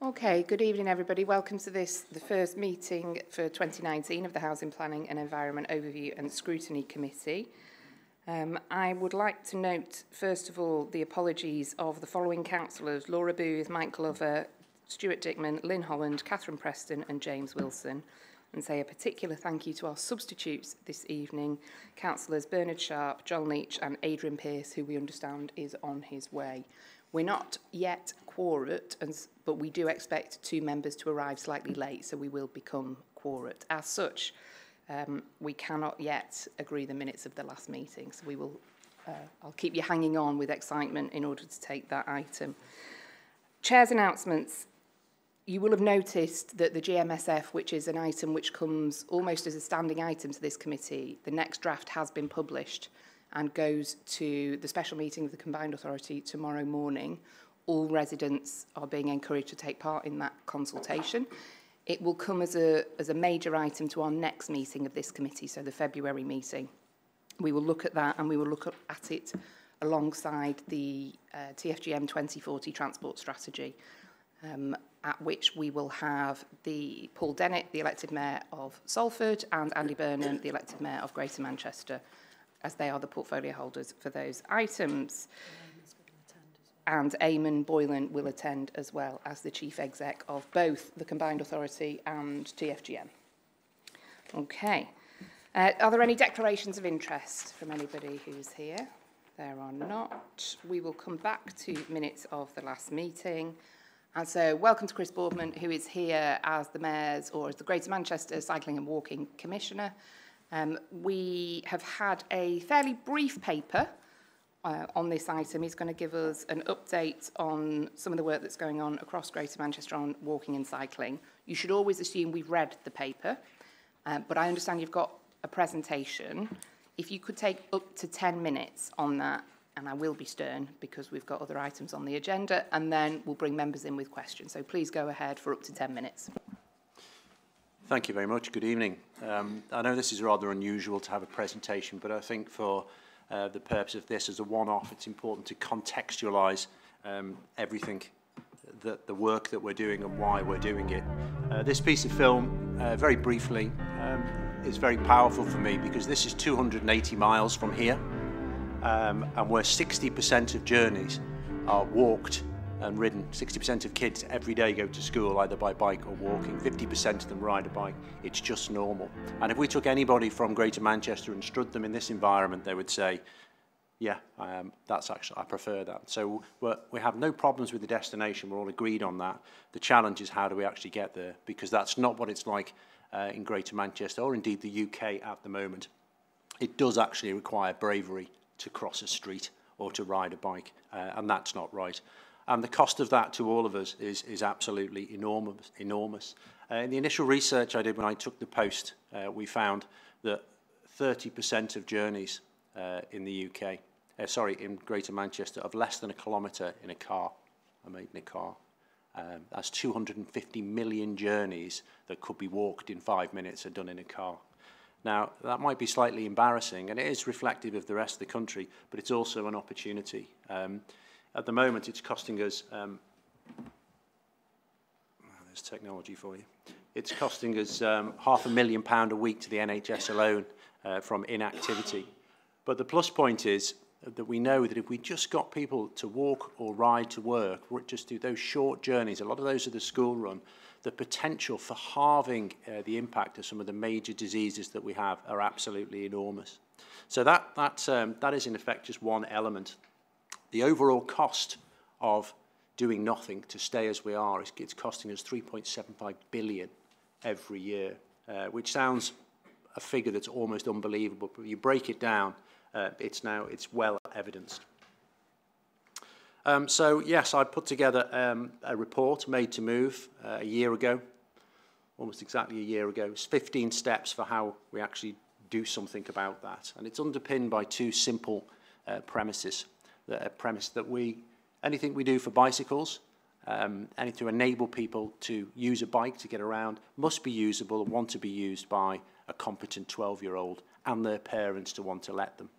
Okay, good evening everybody. Welcome to the first meeting for 2019 of the Housing Planning and Environment Overview and Scrutiny Committee. I would like to note, first of all, the apologies of the following councillors: Laura Booth, Mike Glover, Stuart Dickman, Lynn Holland, Catherine Preston and James Wilson, and say a particular thank you to our substitutes this evening, councillors Bernard Sharp, Joel Leach and Adrian Pearce, who we understand is on his way. We're not yet quorate, but we do expect 2 members to arrive slightly late, so we will become quorate. As such, we cannot yet agree the minutes of the last meeting, so we will. I'll keep you hanging on with excitement in order to take that item. Chair's announcements. You will have noticed that the GMSF, which is an item which comes almost as a standing item to this committee, the next draft has been published and goes to the special meeting of the Combined Authority tomorrow morning. All residents are being encouraged to take part in that consultation. It will come as a major item to our next meeting of this committee, so the February meeting. We will look at that and we will look at it alongside the TFGM 2040 transport strategy, at which we will have Paul Dennett, the elected Mayor of Salford, and Andy Burnham, the elected Mayor of Greater Manchester, as they are the portfolio holders for those items. And Eamon Boylan will attend as well as the Chief Exec of both the Combined Authority and TFGM. Okay. Are there any declarations of interest from anybody who's here? There are not. We will come back to minutes of the last meeting. And so welcome to Chris Boardman, who is here as the Mayor's or as the Greater Manchester Cycling and Walking Commissioner. We have had a fairly brief paper on this item. He's going to give us an update on some of the work that's going on across Greater Manchester on walking and cycling. You should always assume we've read the paper, but I understand you've got a presentation. If you could take up to 10 minutes on that, and I will be stern because we've got other items on the agenda, and then we'll bring members in with questions. So please go ahead for up to 10 minutes. Thank you very much. Good evening. I know this is rather unusual to have a presentation, but I think for the purpose of this as a one-off, it's important to contextualise everything, the work that we're doing and why we're doing it. This piece of film, very briefly, is very powerful for me because this is 280 miles from here, and where 60% of journeys are walked and ridden. 60% of kids every day go to school either by bike or walking. 50% of them ride a bike. It's just normal. And if we took anybody from Greater Manchester and stood them in this environment, they would say, yeah, that's actually, I prefer that. So we have no problems with the destination. We're all agreed on that. The challenge is how do we actually get there? Because that's not what it's like in Greater Manchester or indeed the UK at the moment. It does actually require bravery to cross a street or to ride a bike, and that's not right. And the cost of that to all of us is absolutely enormous. In the initial research I did when I took the post, we found that 30% of journeys in the UK, in Greater Manchester, of less than a kilometre in a car are made in a car. That's 250 million journeys that could be walked in 5 minutes are done in a car. Now, that might be slightly embarrassing, and it is reflective of the rest of the country, but it's also an opportunity. At the moment, it's costing us, there's technology for you. It's costing us £500,000 a week to the NHS alone from inactivity. But the plus point is that we know that if we just got people to walk or ride to work, or just do those short journeys, a lot of those are the school run, the potential for halving the impact of some of the major diseases that we have are absolutely enormous. So that is in effect just one element. The overall cost of doing nothing to stay as we are, it's costing us £3.75 billion every year, which sounds a figure that's almost unbelievable, but if you break it down, it's well evidenced. So yes, I put together a report, Made to Move, a year ago, almost exactly a year ago. It's 15 steps for how we actually do something about that, and it's underpinned by 2 simple premises. The premise that anything we do for bicycles, anything to enable people to use a bike to get around, must be usable and want to be used by a competent 12-year-old and their parents to want to let them.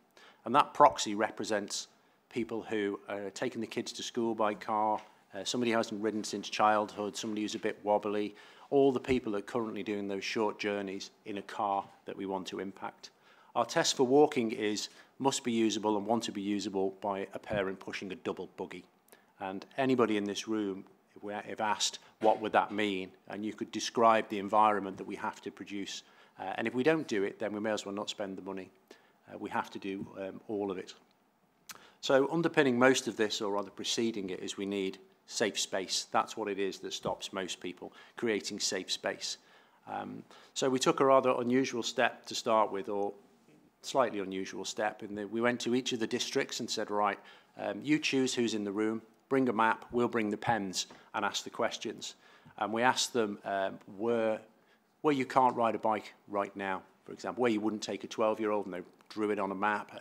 And that proxy represents people who are taking the kids to school by car, somebody who hasn't ridden since childhood, somebody who's a bit wobbly, all the people that are currently doing those short journeys in a car that we want to impact. Our test for walking must be usable and want to be usable by a parent pushing a double buggy. And anybody in this room, if asked, what would that mean? And you could describe the environment that we have to produce. And if we don't do it, then we may as well not spend the money. We have to do all of it. So underpinning most of this, or rather preceding it, is we need safe space. That's what it is that stops most people, creating safe space. So we took a rather unusual step to start with, or slightly unusual step, in that we went to each of the districts and said, right, you choose who's in the room, bring a map, we'll bring the pens, and ask the questions. And we asked them where you can't ride a bike right now, for example, where you wouldn't take a 12-year-old, and they drew it on a map.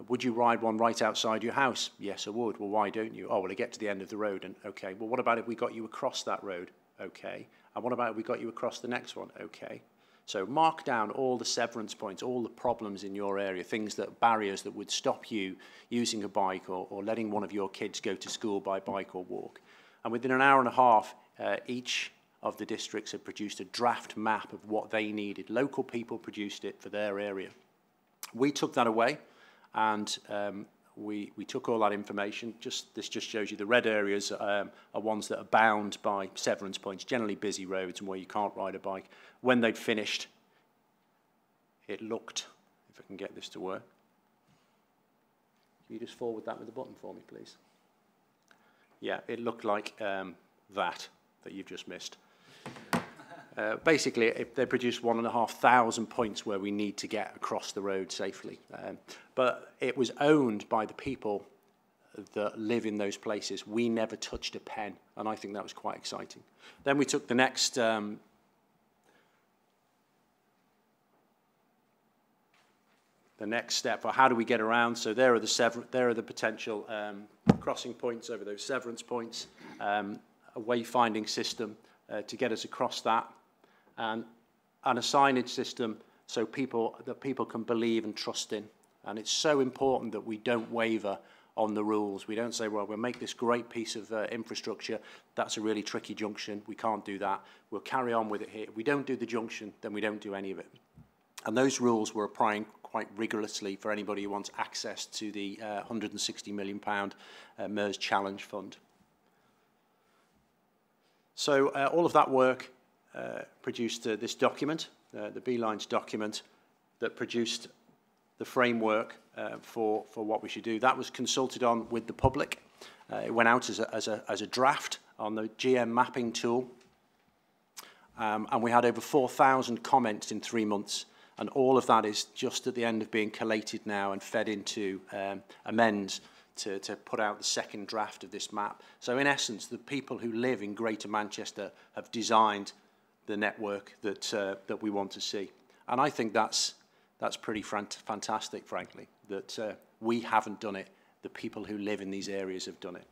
Would you ride one right outside your house? Yes, I would. Well, why don't you? Oh, well, I get to the end of the road, and okay. Well, what about if we got you across that road? Okay. And what about if we got you across the next one? Okay. So mark down all the severance points, all the problems in your area, barriers that would stop you using a bike or letting one of your kids go to school by bike or walk. And within an hour and a half, each of the districts had produced a draft map of what they needed. Local people produced it for their area. We took that away, and we took all that information. This just shows you the red areas are ones that are bound by severance points, generally busy roads and where you can't ride a bike. When they'd finished, it looked, if I can get this to work. Can you just forward that with the button for me, please? Yeah, it looked like that you've just missed. Basically, they produced 1,500 points where we need to get across the road safely. But it was owned by the people that live in those places. We never touched a pen, and I think that was quite exciting. Then we took the next step for how do we get around. So there are the potential crossing points over those severance points, a wayfinding system to get us across that. And a signage system so that people can believe and trust in. And it's so important that we don't waver on the rules. We don't say, well, we'll make this great piece of infrastructure. That's a really tricky junction. We can't do that. We'll carry on with it here. If we don't do the junction, then we don't do any of it. And those rules we're applying quite rigorously for anybody who wants access to the £160 million MERS Challenge Fund. So all of that work produced this document, the B-Lines document, that produced the framework for what we should do. That was consulted on with the public. It went out as a draft on the GM mapping tool. And we had over 4,000 comments in 3 months. And all of that is just at the end of being collated now and fed into amends to put out the second draft of this map. So in essence, the people who live in Greater Manchester have designed the network that we want to see. And I think that's pretty fantastic, frankly, that we haven't done it. The people who live in these areas have done it.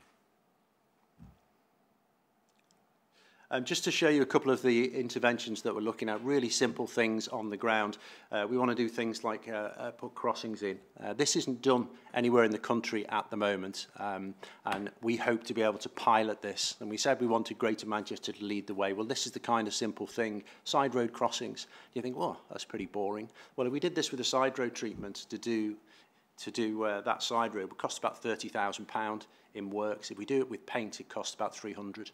Just to show you a couple of the interventions that we're looking at, really simple things on the ground. We want to do things like put crossings in. This isn't done anywhere in the country at the moment, and we hope to be able to pilot this. And we said we wanted Greater Manchester to lead the way. Well, this is the kind of simple thing, side road crossings. You think, well, that's pretty boring. Well, if we did this with a side road treatment to do that side road, it would cost about £30,000 in works. If we do it with paint, it costs about 300.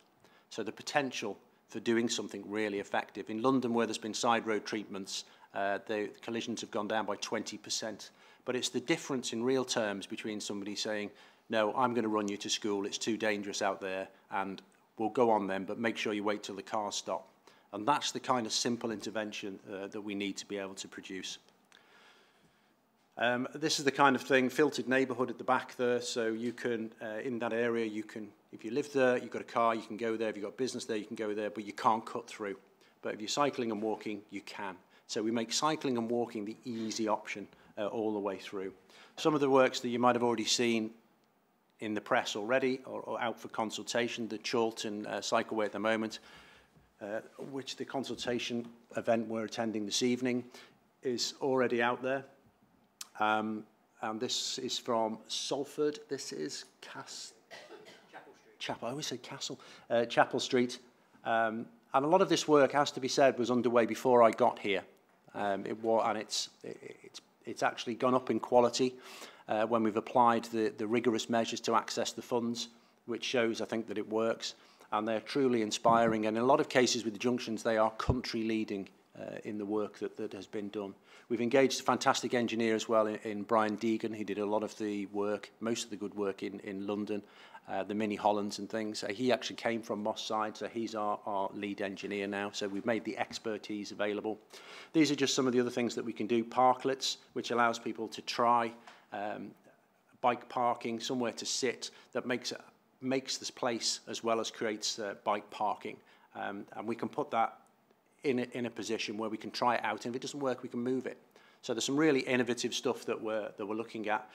So the potential for doing something really effective. In London, where there's been side road treatments, the collisions have gone down by 20%. But it's the difference in real terms between somebody saying, no, I'm going to run you to school, it's too dangerous out there, and we'll go on then, but make sure you wait till the cars stop. And that's the kind of simple intervention that we need to be able to produce. This is the kind of thing, filtered neighbourhood at the back there, so you can, in that area, you can, if you live there, you've got a car, you can go there. If you've got business there, you can go there, but you can't cut through. But if you're cycling and walking, you can. So we make cycling and walking the easy option all the way through. Some of the works that you might have already seen in the press already or out for consultation, the Chorlton cycleway at the moment, which the consultation event we're attending this evening is already out there. And this is from Salford. This is Chapel, I always say Castle, Chapel Street. And a lot of this work, has to be said, was underway before I got here. It's actually gone up in quality when we've applied the rigorous measures to access the funds, which shows, I think, that it works. And they're truly inspiring. And in a lot of cases with the junctions, they are country leading in the work that has been done. We've engaged a fantastic engineer as well in Brian Deegan. He did a lot of the work, most of the good work in London, the Mini Hollands and things. He actually came from Moss Side, so he's our lead engineer now. So we've made the expertise available. These are just some of the other things that we can do. Parklets, which allows people to try bike parking, somewhere to sit that makes this place as well as creates bike parking. And we can put that in a position where we can try it out, and if it doesn't work, we can move it. So there's some really innovative stuff that we're looking at.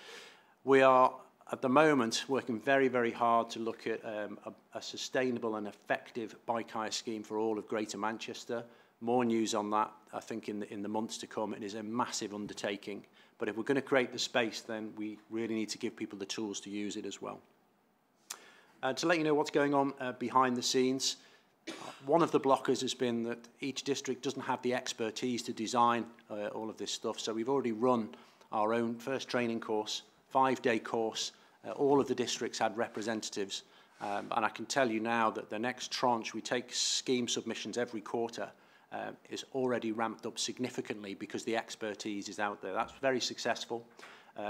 We are, at the moment, working very, very hard to look at a sustainable and effective bike hire scheme for all of Greater Manchester. More news on that, I think, in the months to come. It is a massive undertaking, but if we're going to create the space, then we really need to give people the tools to use it as well. To let you know what's going on behind the scenes, one of the blockers has been that each district doesn't have the expertise to design all of this stuff. So we've already run our own first training course, 5-day course. All of the districts had representatives. And I can tell you now that the next tranche, we take scheme submissions every quarter, is already ramped up significantly because the expertise is out there. That's very successful.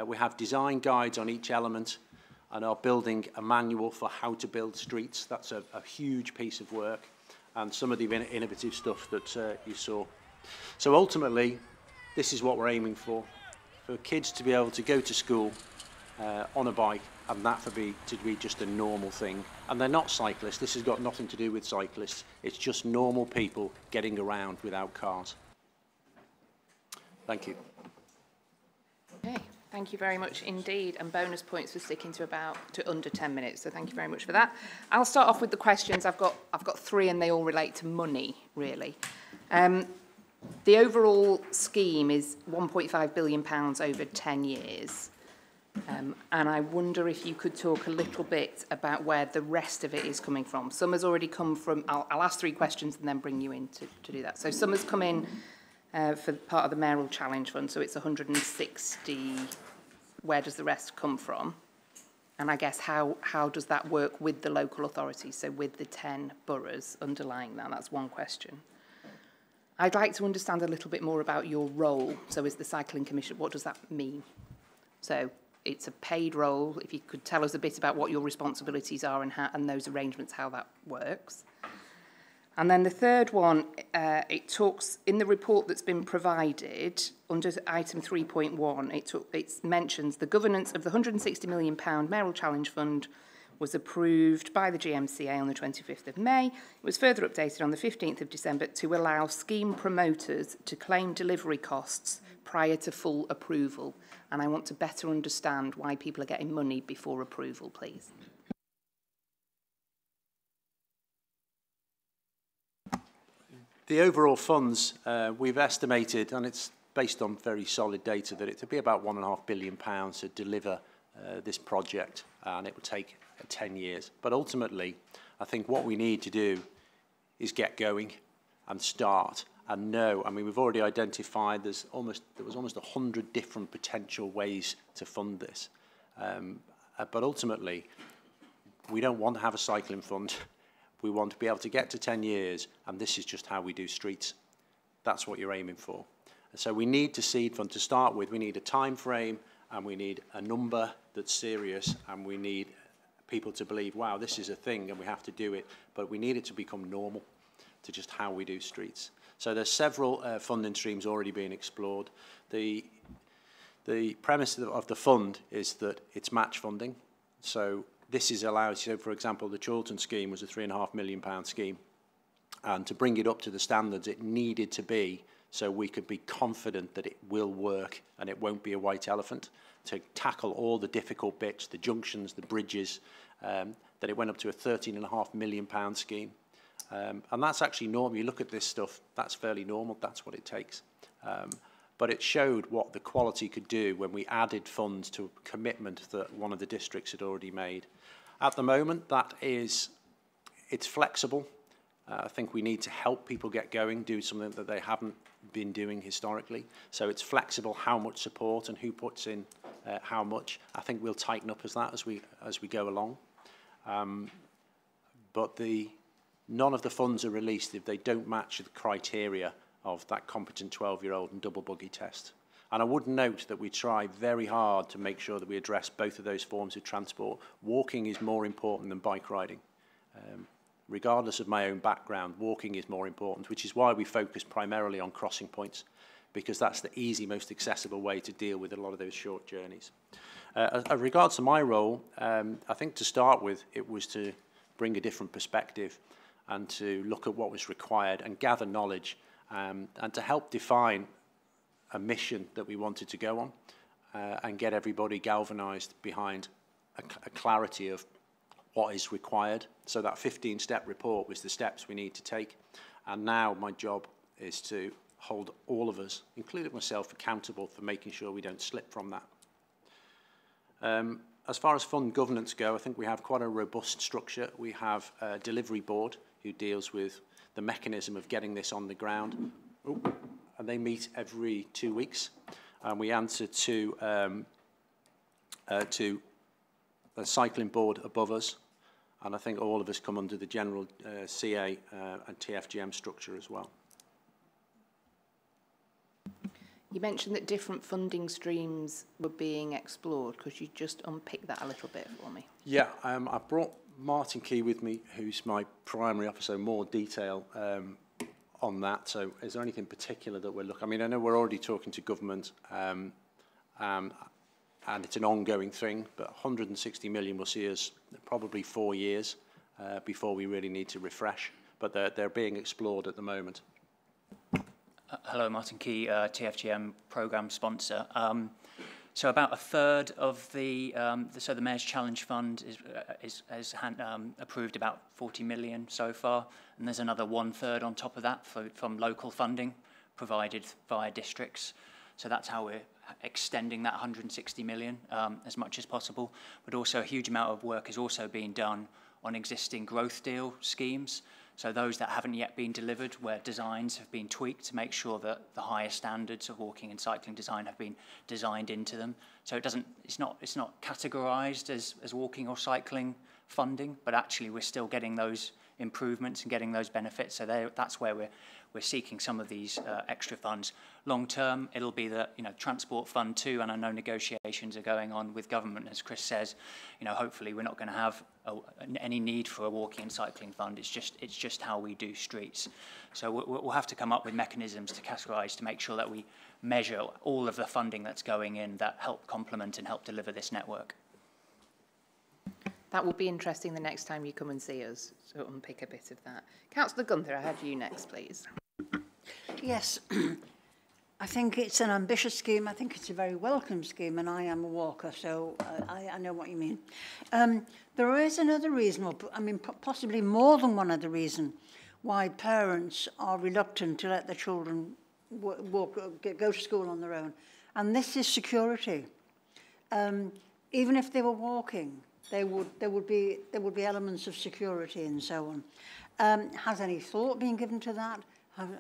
We have design guides on each element and are building a manual for how to build streets. That's a huge piece of work, and some of the innovative stuff that you saw. So ultimately, this is what we're aiming for kids to be able to go to school on a bike, and that to be just a normal thing. And they're not cyclists. This has got nothing to do with cyclists. It's just normal people getting around without cars. Thank you. Okay. Thank you very much indeed, and bonus points for sticking to under 10 minutes. So thank you very much for that. I'll start off with the questions. I've got 3, and they all relate to money, really. The overall scheme is £1.5 billion over 10 years. And I wonder if you could talk a little bit about where the rest of it is coming from. Some has already come from, I'll ask 3 questions and then bring you in to do that. So some has come in for part of the Mayoral Challenge Fund, so it's 160. Where does the rest come from? And I guess how does that work with the local authorities, so with the 10 boroughs underlying that? That's one question. I'd like to understand a little bit more about your role. So as the Cycling Commission, what does that mean? So it's a paid role. If you could tell us a bit about what your responsibilities are and those arrangements, how that works. And then the third one, it talks in the report that's been provided under item 3.1. It mentions the governance of the £160 million Mayoral Challenge Fund was approved by the Gmca on the 25th of May. It was further updated on the 15th of December to allow scheme promoters to claim delivery costs prior to full approval. And I want to better understand why people are getting money before approval, please. The overall funds, we've estimated, and it's based on very solid data, that it would be about £1.5 billion to deliver this project, and it would take 10 years. But ultimately, I think what we need to do is get going and start and know. I mean, we've already identified there was almost 100 different potential ways to fund this. But ultimately, we don't want to have a cycling fund. We want to be able to get to 10 years, and this is just how we do streets. That's what you're aiming for. And so we need to seed fund to start with. We need a time frame, and we need a number that's serious, and we need people to believe, wow, this is a thing, and we have to do it. But we need it to become normal to just how we do streets. So there's several funding streams already being explored. The premise of the fund is that it's match funding. So this is allowed, so for example, the Chorlton scheme was a £3.5 million scheme. And to bring it up to the standards it needed to be, so we could be confident that it will work and it won't be a white elephant, to tackle all the difficult bits, the junctions, the bridges, that it went up to a £13.5 million scheme. And that's actually normal. You look at this stuff, that's fairly normal. That's what it takes. But it showed what the quality could do when we added funds to a commitment that one of the districts had already made. At the moment, it's flexible. I think we need to help people get going, do something that they haven't been doing historically. So it's flexible how much support and who puts in how much. I think we'll tighten up as we go along. But none of the funds are released if they don't match the criteria of that competent 12-year-old and double buggy test. And I would note that we try very hard to make sure that we address both of those forms of transport. Walking is more important than bike riding. Regardless of my own background, walking is more important, which is why we focus primarily on crossing points, because that's the easy, most accessible way to deal with a lot of those short journeys. As regards to my role, I think to start with, it was to bring a different perspective and to look at what was required and gather knowledge and to help define a mission that we wanted to go on and get everybody galvanized behind a clarity of what is required. So that 15-step report was the steps we need to take. And now my job is to hold all of us, including myself, accountable for making sure we don't slip from that. As far as fund governance go, I think we have quite a robust structure. We have a delivery board who deals with the mechanism of getting this on the ground. And they meet every 2 weeks. And we answer to a cycling board above us. And I think all of us come under the general CA and TFGM structure as well. You mentioned that different funding streams were being explored. Could you just unpick that a little bit for me? Yeah, I brought Martin Key with me, who's my primary officer, more detail on that. So is there anything particular that we're looking? I mean, I know we're already talking to government and it's an ongoing thing, but 160 million will see us probably 4 years before we really need to refresh. But they're being explored at the moment. Hello, Martin Key, TFGM programme sponsor. So about a third of the Mayor's Challenge Fund has approved about 40 million so far, and there's another 1/3 on top of that from local funding provided via districts. So that's how we're extending that 160 million as much as possible. But also a huge amount of work is also being done on existing growth deal schemes. So those that haven't yet been delivered, where designs have been tweaked to make sure that the higher standards of walking and cycling design have been designed into them. So it's not categorised as walking or cycling funding, but actually we're still getting those improvements and getting those benefits. So that's where we're seeking some of these extra funds. Long term, it'll be the Transport Fund 2, and I know negotiations are going on with government, as Chris says. Hopefully we're not going to have any need for a walking and cycling fund. It's just how we do streets. So we'll have to come up with mechanisms to categorise to make sure that we measure all of the funding that's going in that help complement and help deliver this network. That will be interesting the next time you come and see us, so unpick a bit of that. Councillor Gunther, I have you next, please. Yes, I think it's an ambitious scheme. I think it's a very welcome scheme, and I am a walker, so I know what you mean. There is another reason, possibly more than one other reason, why parents are reluctant to let their children go to school on their own, and this is security. Even if they were walking, there would be elements of security and so on. Has any thought been given to that?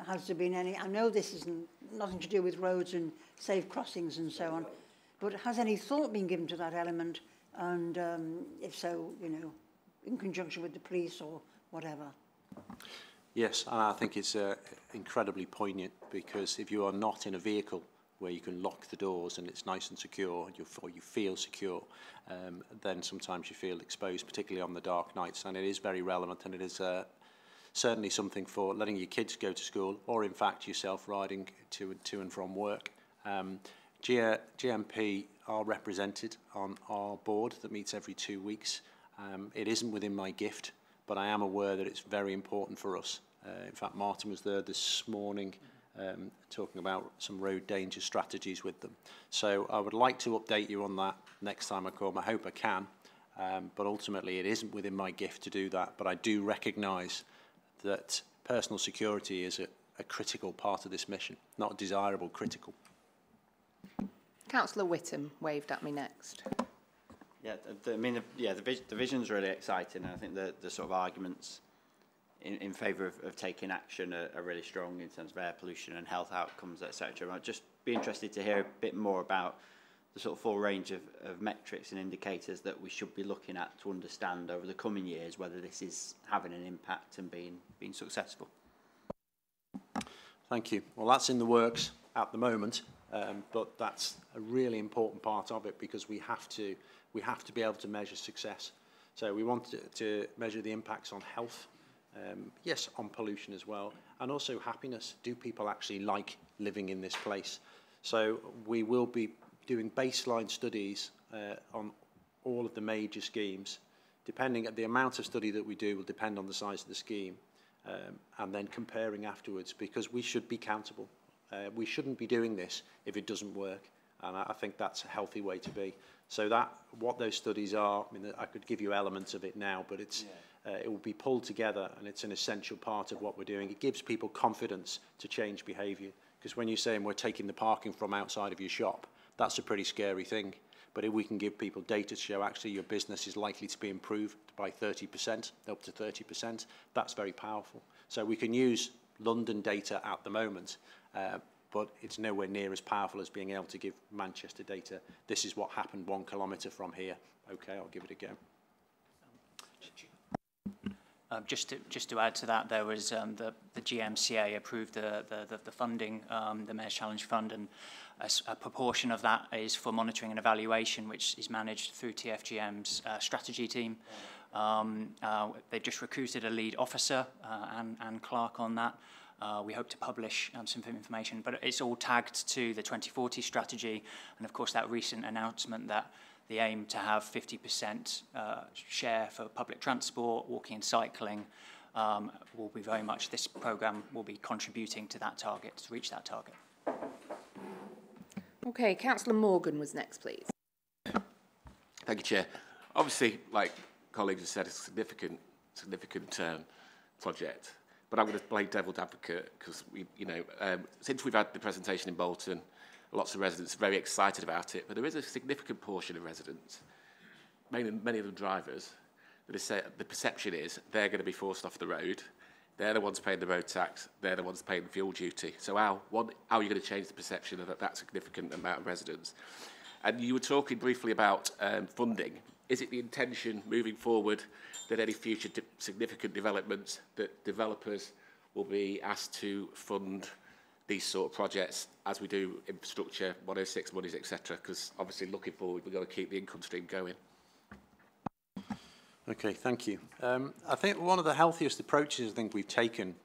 Has there been any? I know this isn't nothing to do with roads and safe crossings and so on, but has any thought been given to that element? And if so, in conjunction with the police or whatever. Yes, and I think it's incredibly poignant, because if you are not in a vehicle where you can lock the doors and it's nice and secure, or you feel secure, then sometimes you feel exposed, particularly on the dark nights. And it is very relevant, and it is certainly something for letting your kids go to school, or in fact yourself riding to and from work. GMP are represented on our board that meets every 2 weeks. It isn't within my gift, but I am aware that it's very important for us. In fact, Martin was there this morning talking about some road danger strategies with them. So I would like to update you on that next time I come. I hope I can, but ultimately it isn't within my gift to do that. But I do recognise that personal security is a critical part of this mission, not desirable, critical. Councillor Whittam waved at me next. Yeah, the vision's really exciting, and I think the sort of arguments in favour of taking action are really strong in terms of air pollution and health outcomes, etc. I'd just be interested to hear a bit more about the sort of full range of metrics and indicators that we should be looking at to understand over the coming years whether this is having an impact and being successful. Thank you. Well, that's in the works at the moment, but that's a really important part of it because we have to be able to measure success. So we want to measure the impacts on health, yes, on pollution as well, and also happiness. Do people actually like living in this place? So we will be doing baseline studies on all of the major schemes. Depending on the amount of study that we do will depend on the size of the scheme, and then comparing afterwards, because we should be accountable. We shouldn't be doing this if it doesn't work, and I think that's a healthy way to be. So what those studies are, I mean, I could give you elements of it now, but it's it will be pulled together, and it's an essential part of what we're doing. It gives people confidence to change behaviour, because when you're saying we're taking the parking from outside of your shop, that's a pretty scary thing. But if we can give people data to show actually your business is likely to be improved by 30%, up to 30%, that's very powerful. So we can use London data at the moment, but it's nowhere near as powerful as being able to give Manchester data. This is what happened 1 kilometre from here. Okay, I'll give it a go. Just to add to that, there was the Gmca approved the funding, the Mayor's Challenge Fund, and a proportion of that is for monitoring and evaluation, which is managed through TFGM's strategy team. They've just recruited a lead officer, Anne Clark, on that. We hope to publish some information, but it's all tagged to the 2040 strategy, and of course that recent announcement that the aim to have 50% share for public transport, walking and cycling will be very much, this programme will be contributing to that target, to reach that target. Okay, Councillor Morgan was next, please. Thank you, Chair. Obviously, like colleagues have said, it's a significant project, but I'm going to play devil's advocate because since we've had the presentation in Bolton, lots of residents are very excited about it, but there is a significant portion of residents, many of them drivers, that the perception is they're going to be forced off the road. They're the ones paying the road tax. They're the ones paying the fuel duty. So how are you going to change the perception of that significant amount of residents? And you were talking briefly about funding. Is it the intention moving forward that any future significant developments, that developers will be asked to fund these sort of projects as we do infrastructure, 106 monies, etc.? Because obviously looking forward, we've got to keep the income stream going. Okay, thank you. I think one of the healthiest approaches I think we've taken,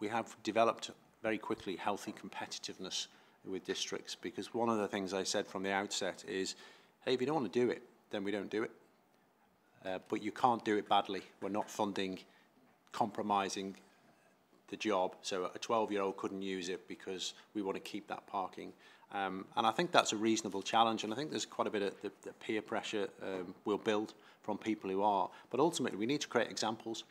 we have developed very quickly healthy competitiveness with districts, because one of the things I said from the outset is, hey, if you don't want to do it, then we don't do it. But you can't do it badly. We're not funding compromising the job, so a 12-year-old couldn't use it because we want to keep that parking. And I think that's a reasonable challenge, and I think there's quite a bit of the peer pressure will build from people who are. But ultimately, we need to create examples.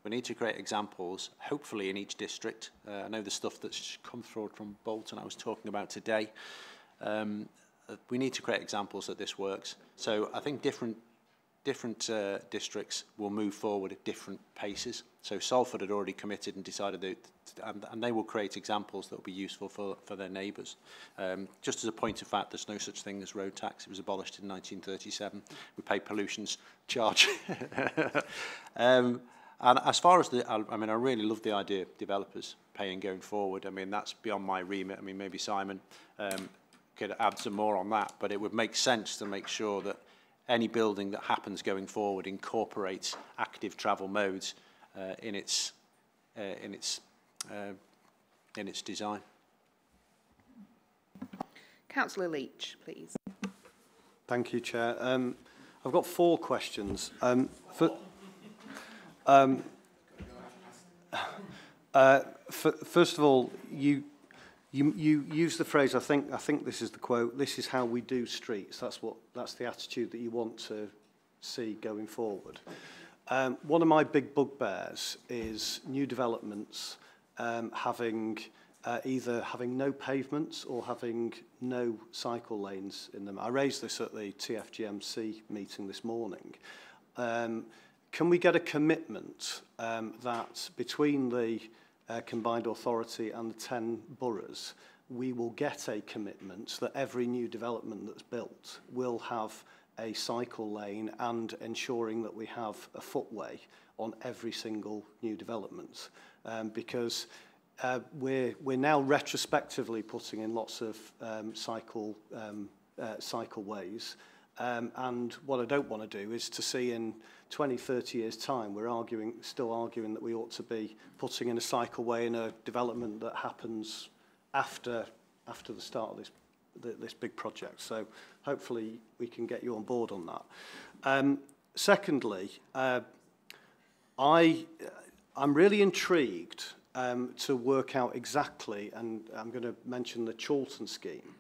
We need to create examples, hopefully in each district. I know the stuff that's come forward from Bolton I was talking about today. We need to create examples that this works. So I think different districts will move forward at different paces. So Salford had already committed and decided that, and they will create examples that will be useful for their neighbours. Just as a point of fact, there's no such thing as road tax. It was abolished in 1937. We pay pollution's charge. And as far as I really love the idea of developers paying going forward. I mean, that's beyond my remit. I mean, maybe Simon could add some more on that, but it would make sense to make sure that any building that happens going forward incorporates active travel modes in its design. Councillor Leach, please. Thank you, Chair. I've got 4 questions. First of all, you use the phrase, I think this is the quote, this is how we do streets. That's the attitude that you want to see going forward. One of my big bugbears is new developments having either having no pavements or having no cycle lanes in them. I raised this at the TFGMC meeting this morning. Can we get a commitment that between the combined authority and the 10 boroughs, we will get a commitment that every new development that's built will have a cycle lane and ensuring that we have a footway on every single new development? Because we're now retrospectively putting in lots of cycleways. And what I don't want to do is to see in 20, 30 years' time, we're still arguing that we ought to be putting in a cycleway in a development that happens after the start of this big project. So hopefully we can get you on board on that. Secondly, I'm really intrigued to work out exactly, and I'm going to mention the Chorlton scheme,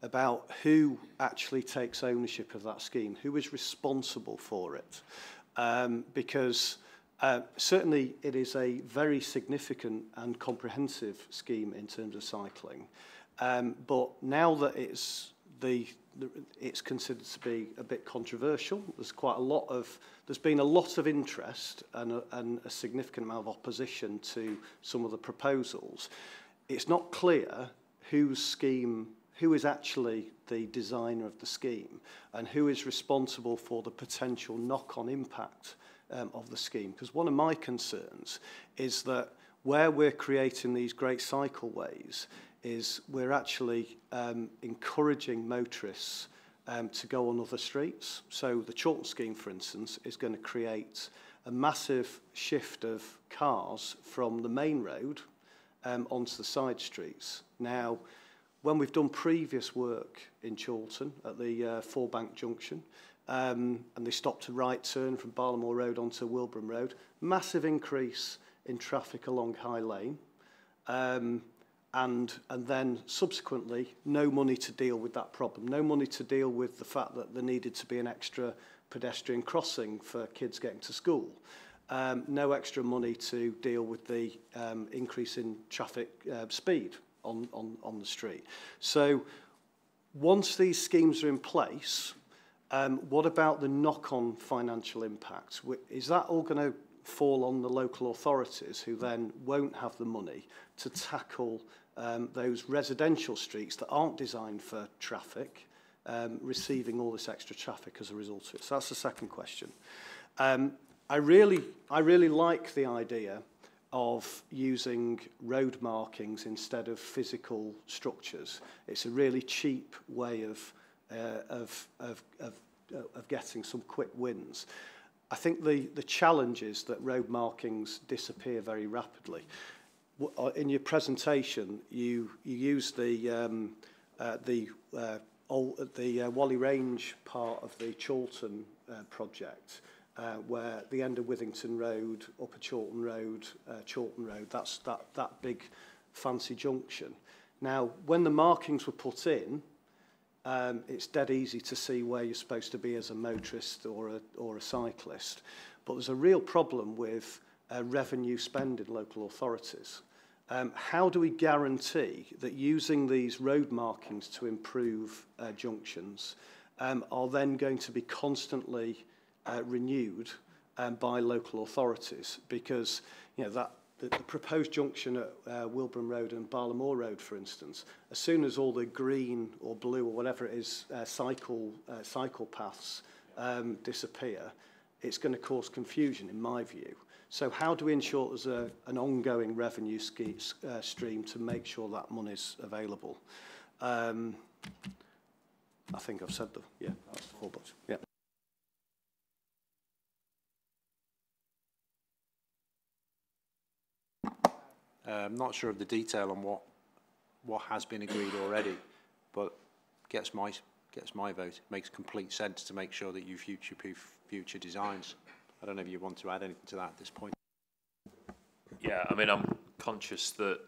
about who actually takes ownership of that scheme, who is responsible for it. Because certainly it is a very significant and comprehensive scheme in terms of cycling. But now that it's considered to be a bit controversial, there's been a lot of interest and a significant amount of opposition to some of the proposals. It's not clear who is actually the designer of the scheme and who is responsible for the potential knock-on impact of the scheme. Because one of my concerns is that where we're creating these great cycleways is we're actually encouraging motorists to go on other streets. So the Chorlton scheme, for instance, is going to create a massive shift of cars from the main road onto the side streets. Now, when we've done previous work in Chorlton at the Four-Bank Junction, and they stopped a right turn from Barlamore Road onto Wilbraham Road, massive increase in traffic along High Lane, and then subsequently no money to deal with that problem, no money to deal with the fact that there needed to be an extra pedestrian crossing for kids getting to school, no extra money to deal with the increase in traffic speed on the street. So once these schemes are in place, what about the knock-on financial impact? Is that all going to fall on the local authorities who then won't have the money to tackle those residential streets that aren't designed for traffic, receiving all this extra traffic as a result of it? So that's the second question. I really like the idea of using road markings instead of physical structures. It's a really cheap way of getting some quick wins. I think the challenge is that road markings disappear very rapidly. In your presentation, you used the Whalley Range part of the Chorlton project, where the end of Withington Road, Upper Chorlton Road, that's that big fancy junction. Now, when the markings were put in, it's dead easy to see where you're supposed to be as a motorist or a cyclist. But there's a real problem with revenue spend in local authorities. How do we guarantee that using these road markings to improve junctions are then going to be constantly renewed by local authorities? Because the proposed junction at Wilbraham Road and Barlamore Road, for instance, as soon as all the green or blue or whatever it is cycle paths disappear, it's going to cause confusion, in my view. So how do we ensure there's an ongoing revenue stream to make sure that money's available? I think I've said that's the 4 bucks. Yeah. I'm not sure of the detail on what has been agreed already, but gets my vote. It makes complete sense to make sure that you future-proof future designs. I don't know if you want to add anything to that at this point. Yeah, I mean, I'm conscious that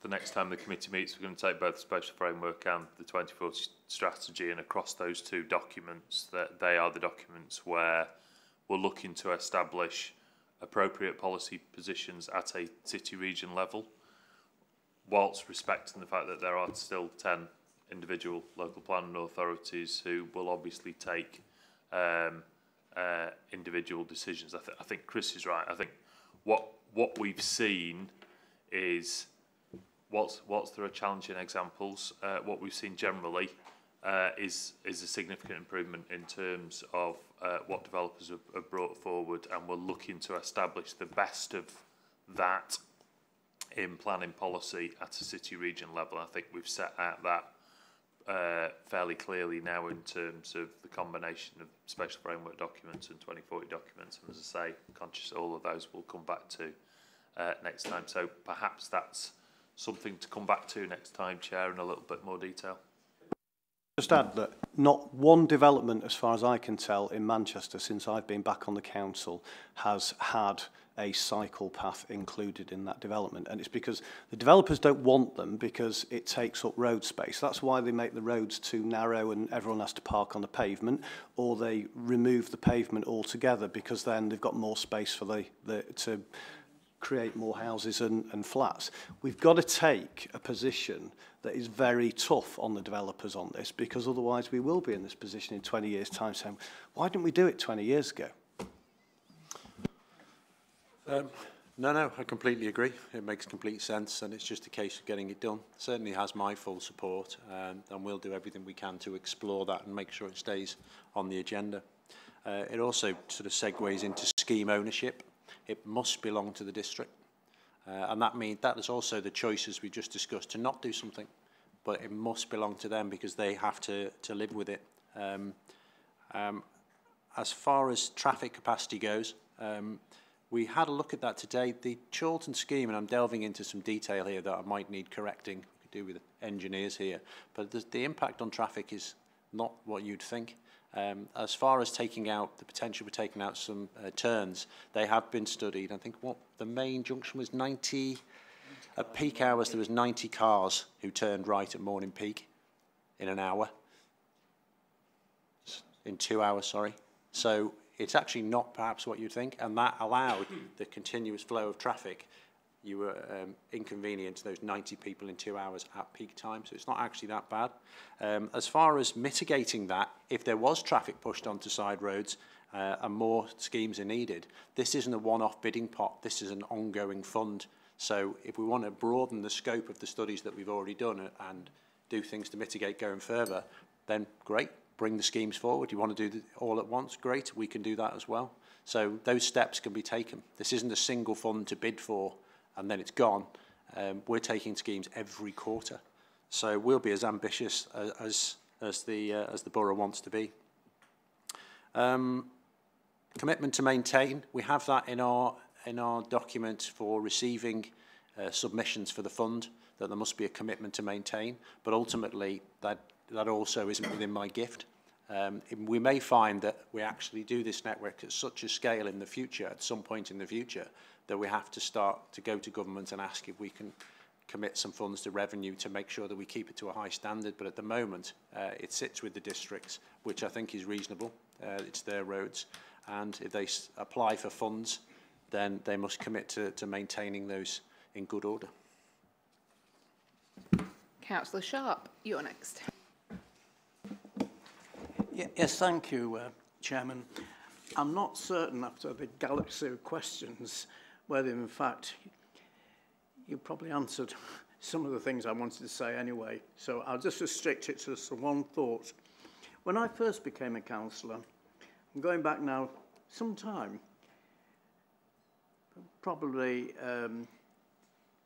the next time the committee meets, we're going to take both the special framework and the 2040 strategy, and across those two documents, that they are the documents where we're looking to establish appropriate policy positions at a city region level. whilst respecting the fact that there are still 10 individual local planning authorities who will obviously take individual decisions. I think Chris is right. I think what we've seen is, whilst there are challenging examples, what we've seen generally is a significant improvement in terms of what developers have brought forward, and we're looking to establish the best of that in planning policy at a city region level. I think we've set out that fairly clearly now in terms of the combination of special framework documents and 2040 documents, and as I say, conscious all of those will come back to next time. So perhaps that's something to come back to next time, Chair, in a little bit more detail. Just add that not one development, as far as I can tell, in Manchester since I've been back on the council has had a cycle path included in that development. And it's because the developers don't want them because it takes up road space. That's why they make the roads too narrow and everyone has to park on the pavement, or they remove the pavement altogether because then they've got more space for to create more houses and flats. We've got to take a position that is very tough on the developers on this, because otherwise we will be in this position in 20 years' time saying, why didn't we do it 20 years ago? No, I completely agree. It makes complete sense, and it's just a case of getting it done. Certainly has my full support, and we'll do everything we can to explore that and make sure it stays on the agenda. It also sort of segues into scheme ownership. It must belong to the district, and that is also the choices we just discussed, to not do something, but it must belong to them because they have to live with it. As far as traffic capacity goes, we had a look at that today. The Chorlton scheme, and I'm delving into some detail here that I might need correcting, we could do with engineers here, but the impact on traffic is not what you'd think. As far as taking out the potential for taking out some turns, they have been studied. I think what the main junction was 90, at peak hours there was 90 cars who turned right at morning peak in an hour, in 2 hours, sorry. So it's actually not perhaps what you'd think, and that allowed the continuous flow of traffic. You were inconvenienced those 90 people in 2 hours at peak time, so it's not actually that bad. As far as mitigating that, if there was traffic pushed onto side roads and more schemes are needed, this isn't a one-off bidding pot, this is an ongoing fund. So if we want to broaden the scope of the studies that we've already done and do things to mitigate going further, then great, bring the schemes forward. You want to do it all at once, great, we can do that as well. So those steps can be taken. This isn't a single fund to bid for and then it's gone. We're taking schemes every quarter, so we'll be as ambitious as the borough wants to be. Commitment to maintain, we have that in our document for receiving submissions for the fund, that there must be a commitment to maintain, but ultimately that also isn't within my gift. We may find that we actually do this network at such a scale in the future, at some point in the future, that we have to start to go to government and ask if we can commit some funds to revenue to make sure that we keep it to a high standard. But at the moment, it sits with the districts, which I think is reasonable. It's their roads. And if they apply for funds, then they must commit to maintaining those in good order. Councillor Sharp, you're next. Yes, thank you, Chairman. I'm not certain after the galaxy of questions whether, in fact, you probably answered some of the things I wanted to say anyway, so I'll just restrict it to just one thought. When I first became a councillor, I'm going back now some time, probably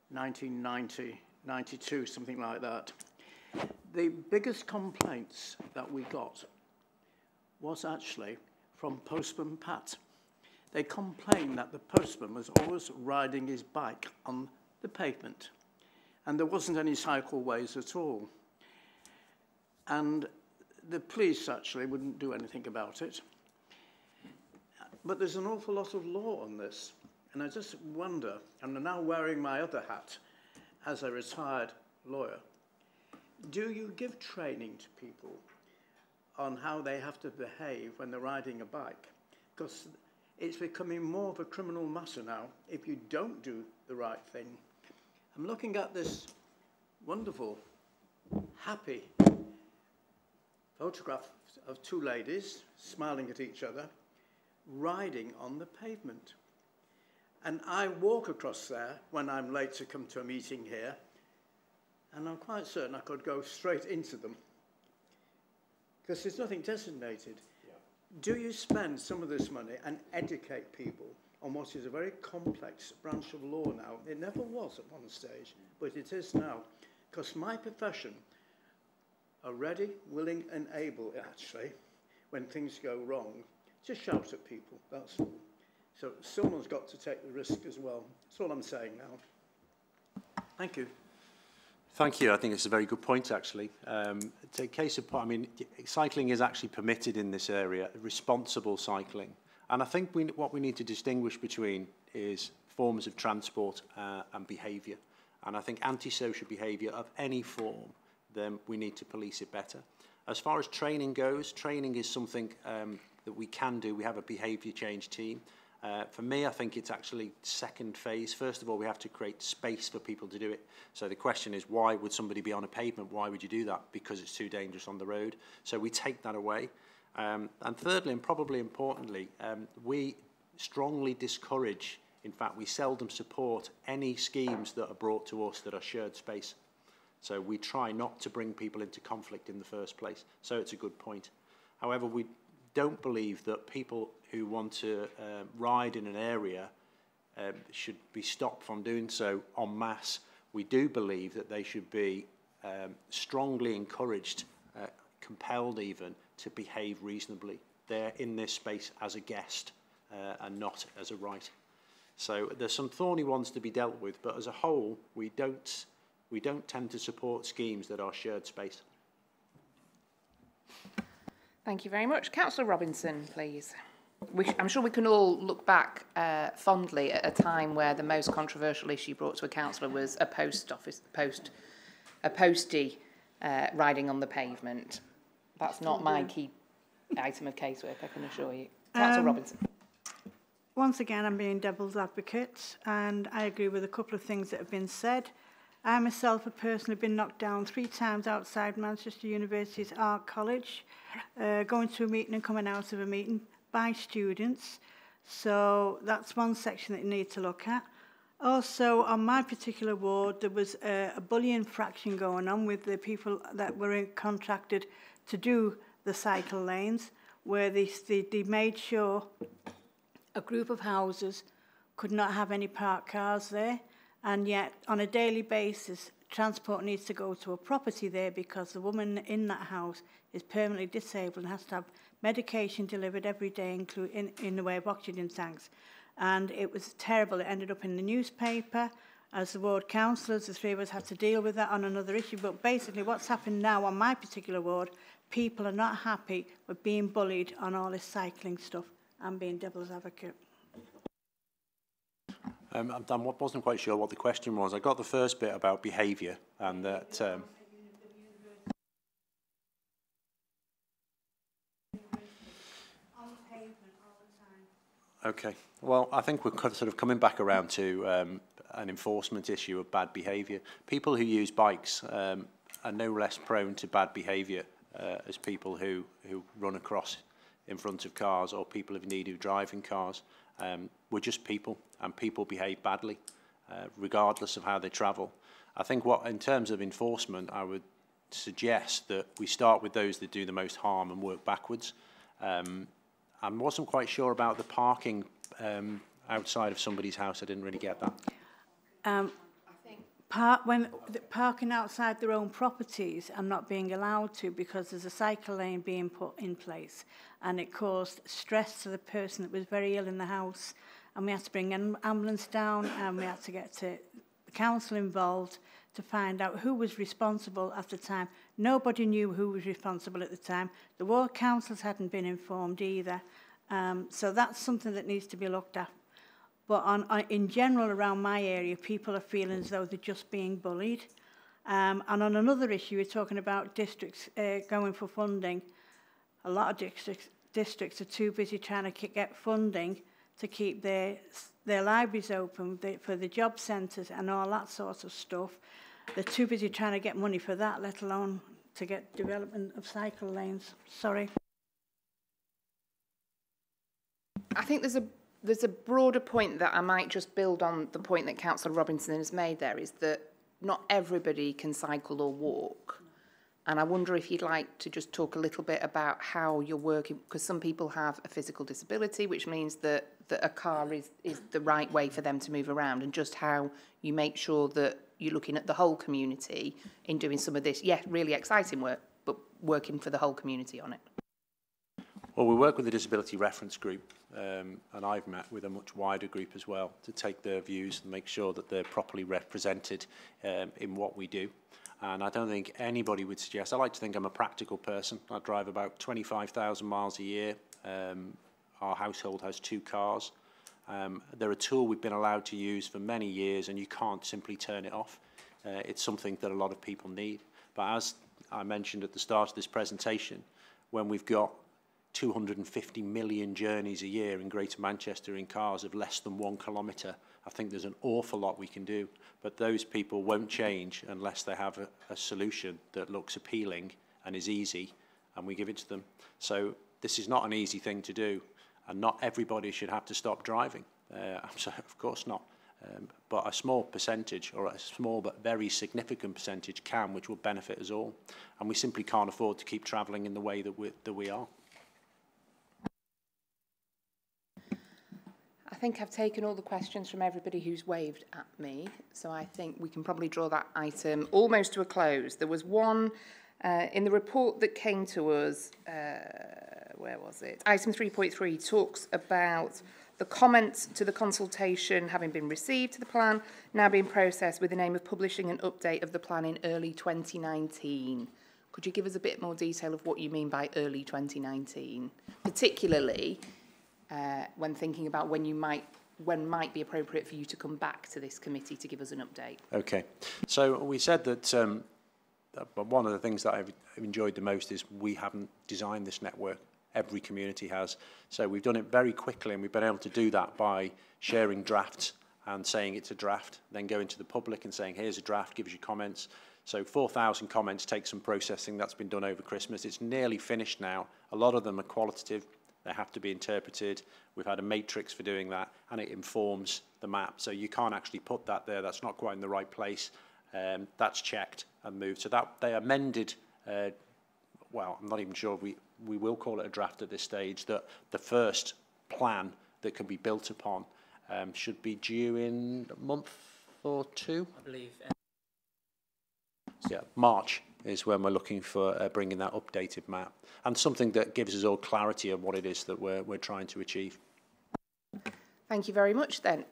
1990, 92, something like that, the biggest complaints that we got was actually from Postman Pat. They complained that the postman was always riding his bike on the pavement, and there wasn't any cycleways at all. And the police actually wouldn't do anything about it. But there's an awful lot of law on this, and I just wonder, and I'm now wearing my other hat as a retired lawyer, do you give training to people on how they have to behave when they're riding a bike? Because it's becoming more of a criminal matter now if you don't do the right thing. I'm looking at this wonderful, happy photograph of two ladies smiling at each other, riding on the pavement. And I walk across there when I'm late to come to a meeting here, and I'm quite certain I could go straight into them, because there's nothing designated. Yeah. Do you spend some of this money and educate people on what is a very complex branch of law now? It never was at one stage, but it is now. Because my profession are ready, willing and able, actually, when things go wrong, to shout at people, that's all. So someone's got to take the risk as well. That's all I'm saying now. Thank you. Thank you. I think it's a very good point, actually. It's a case of point. I mean, cycling is actually permitted in this area, responsible cycling. And I think what we need to distinguish between is forms of transport and behaviour. And I think antisocial behaviour of any form, then we need to police it better. As far as training goes, training is something that we can do. We have a behaviour change team. For me, I think it's actually second phase. First of all, we have to create space for people to do it. So the question is, why would somebody be on a pavement? Why would you do that? Because it's too dangerous on the road. So we take that away. And thirdly, and probably importantly, we strongly discourage, in fact, we seldom support any schemes that are brought to us that are shared space. So we try not to bring people into conflict in the first place. So it's a good point. However, we don't believe that people who want to ride in an area should be stopped from doing so en masse. We do believe that they should be strongly encouraged, compelled even, to behave reasonably. They're in this space as a guest and not as a right. So there's some thorny ones to be dealt with, but as a whole, we don't tend to support schemes that are shared space. Thank you very much. Councillor Robinson, please. I'm sure we can all look back fondly at a time where the most controversial issue brought to a councillor was a postie riding on the pavement. That's not my key item of casework, I can assure you. Councillor Robinson. Once again, I'm being devil's advocate, and I agree with a couple of things that have been said. I myself have personally been knocked down 3 times outside Manchester University's Art College, going to a meeting and coming out of a meeting by students. So that's one section that you need to look at. Also, on my particular ward, there was a bullying infraction going on with the people that were contracted to do the cycle lanes, where they made sure a group of houses could not have any parked cars there, and yet on a daily basis transport needs to go to a property there because the woman in that house is permanently disabled and has to have medication delivered every day, including in the way of oxygen tanks. And it was terrible. It ended up in the newspaper. As the ward councillors, the 3 of us had to deal with that on another issue. But basically what's happened now on my particular ward, people are not happy with being bullied on all this cycling stuff. I'm being devil's advocate. I wasn't quite sure what the question was. I got the first bit about behaviour and that... Okay. Well, I think we're sort of coming back around to an enforcement issue of bad behaviour. People who use bikes are no less prone to bad behaviour as people who run across in front of cars or people who drive in cars. We're just people, and people behave badly, regardless of how they travel. I think in terms of enforcement, I would suggest that we start with those that do the most harm and work backwards. I wasn't quite sure about the parking outside of somebody's house. I didn't really get that. Parking outside their own properties and not being allowed to because there's a cycle lane being put in place, and it caused stress to the person that was very ill in the house, and we had to bring an ambulance down, and we had to get the council involved to find out who was responsible at the time. Nobody knew who was responsible at the time. The ward councils hadn't been informed either. So that's something that needs to be looked at. But in general, around my area, people are feeling as though they're just being bullied. And on another issue, we're talking about districts going for funding. A lot of districts are too busy trying to get funding to keep their libraries open for the job centres and all that sort of stuff. they're too busy trying to get money for that, let alone to get development of cycle lanes. Sorry. I think there's a broader point that I might just build on the point that Councillor Robinson has made there, is that not everybody can cycle or walk. And I wonder if you'd like to just talk a little bit about how you're working, because some people have a physical disability, which means that a car is the right way for them to move around, and just how you make sure that you're looking at the whole community in doing some of this, really exciting work, but working for the whole community on it. Well, we work with the Disability Reference Group, and I've met with a much wider group as well to take their views and make sure that they're properly represented in what we do. And I don't think anybody would suggest, I like to think I'm a practical person. I drive about 25,000 miles a year. Our household has 2 cars. They're a tool we've been allowed to use for many years, and you can't simply turn it off. It's something that a lot of people need. But as I mentioned at the start of this presentation, when we've got 250 million journeys a year in Greater Manchester in cars of less than 1 kilometre, I think there's an awful lot we can do. But those people won't change unless they have a solution that looks appealing and is easy, and we give it to them. So this is not an easy thing to do, and not everybody should have to stop driving. Of course not. But a small percentage, or a small but very significant percentage can, which will benefit us all. And we simply can't afford to keep travelling in the way that we are. I think I've taken all the questions from everybody who's waved at me, so I think we can probably draw that item almost to a close. There was one in the report that came to us, where was it? Item 3.3 talks about the comments to the consultation having been received to the plan, now being processed with the aim of publishing an update of the plan in early 2019. Could you give us a bit more detail of what you mean by early 2019, particularly when thinking about when might be appropriate for you to come back to this committee to give us an update? Okay, so we said that one of the things that I've enjoyed the most is we haven't designed this network. Every community has. So we've done it very quickly, and we've been able to do that by sharing drafts and saying it's a draft, then going to the public and saying, here's a draft, give us your comments. So 4,000 comments take some processing. That's been done over Christmas. It's nearly finished now. A lot of them are qualitative. They have to be interpreted. We've had a matrix for doing that, and it informs the map. So you can't actually put that there. That's not quite in the right place. That's checked and moved. So that they amended, well, I'm not even sure we will call it a draft at this stage, that the first plan that can be built upon should be due in a month or 2. I believe. Yeah, March is when we're looking for bringing that updated map, and something that gives us all clarity of what it is that we're trying to achieve. Thank you very much then.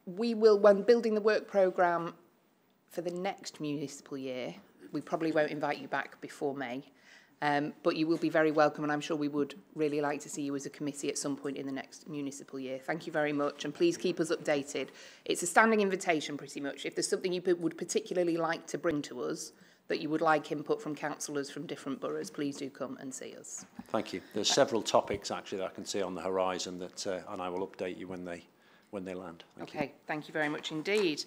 We will, when building the work programme for the next municipal year, we probably won't invite you back before May, but you will be very welcome, and I'm sure we would really like to see you as a committee at some point in the next municipal year. Thank you very much, and please keep us updated. It's a standing invitation pretty much. If there's something you would particularly like to bring to us, that you would like input from councillors from different boroughs, please do come and see us. Thank you. There's several topics actually that I can see on the horizon that, and I will update you when they land. Thank you very much indeed.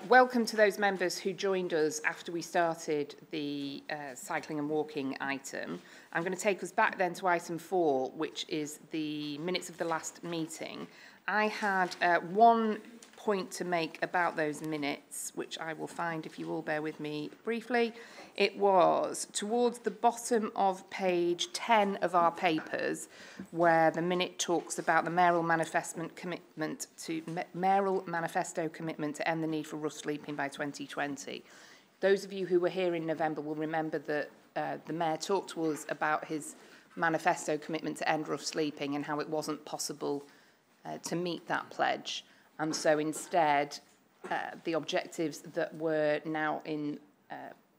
Welcome to those members who joined us after we started the cycling and walking item. I'm going to take us back then to item 4, which is the minutes of the last meeting. I had one point to make about those minutes, which I will find if you all bear with me briefly. It was towards the bottom of page 10 of our papers, where the minute talks about the mayoral manifesto commitment to end the need for rough sleeping by 2020. Those of you who were here in November will remember that the mayor talked to us about his manifesto commitment to end rough sleeping and how it wasn't possible to meet that pledge. And so instead, the objectives that were now in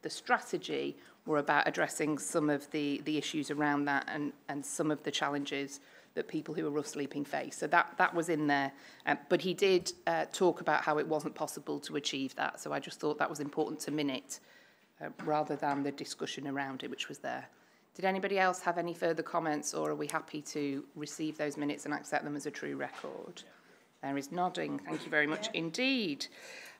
the strategy were about addressing some of the issues around that and some of the challenges that people who are rough sleeping face. So that was in there. But he did talk about how it wasn't possible to achieve that. So I just thought that was important to minute rather than the discussion around it, which was there. Did anybody else have any further comments, or are we happy to receive those minutes and accept them as a true record? There is nodding. Thank you very much indeed.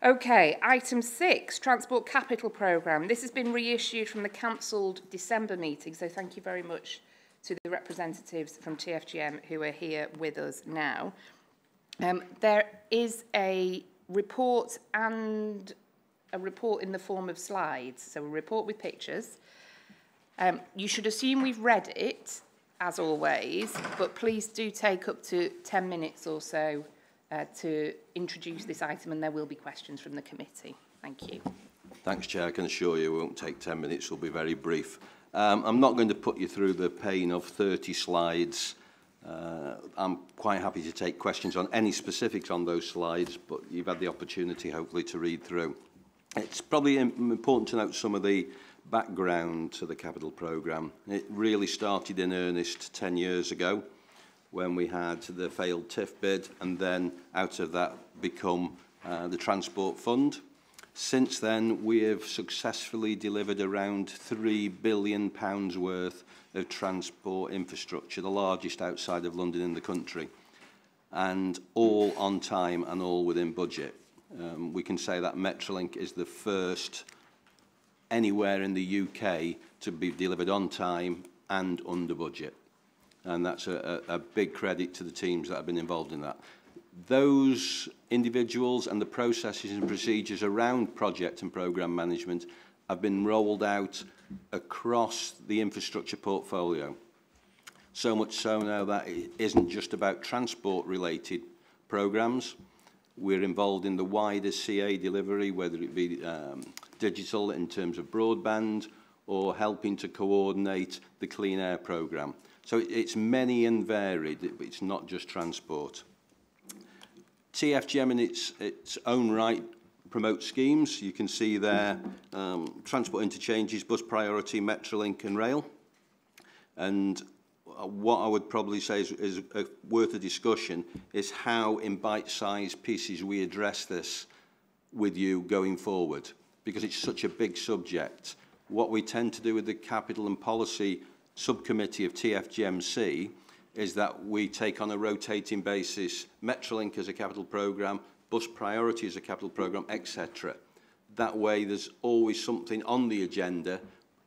Okay, item 6, Transport Capital Programme. This has been reissued from the cancelled December meeting, so thank you very much to the representatives from TFGM who are here with us now. There is a report and a report in the form of slides, so a report with pictures. You should assume we've read it, as always, but please do take up to 10 minutes or so to introduce this item, and there will be questions from the committee. Thank you. Thanks, Chair. I can assure you it won't take 10 minutes. It'll be very brief. I'm not going to put you through the pain of 30 slides. I'm quite happy to take questions on any specifics on those slides, but you've had the opportunity, hopefully, to read through. It's probably important to note some of the background to the capital programme. It really started in earnest 10 years ago, when we had the failed TIF bid, and then out of that become the Transport Fund. Since then, we have successfully delivered around £3 billion worth of transport infrastructure, the largest outside of London in the country, and all on time and all within budget. We can say that Metrolink is the first anywhere in the UK to be delivered on time and under budget. And that's a big credit to the teams that have been involved in that. Those individuals and the processes and procedures around project and programme management have been rolled out across the infrastructure portfolio. So much so now that it isn't just about transport-related programmes. We're involved in the wider CA delivery, whether it be digital in terms of broadband or helping to coordinate the Clean Air programme. So it's many and varied, it's not just transport. TFGM in its own right promotes schemes. You can see there transport interchanges, bus priority, Metrolink and rail. And what I would probably say is worth a discussion is how in bite-sized pieces we address this with you going forward, because it's such a big subject. What we tend to do with the Capital and Policy Subcommittee of TFGMC is that we take on a rotating basis Metrolink as a capital programme, bus priority as a capital programme, etc. That way there's always something on the agenda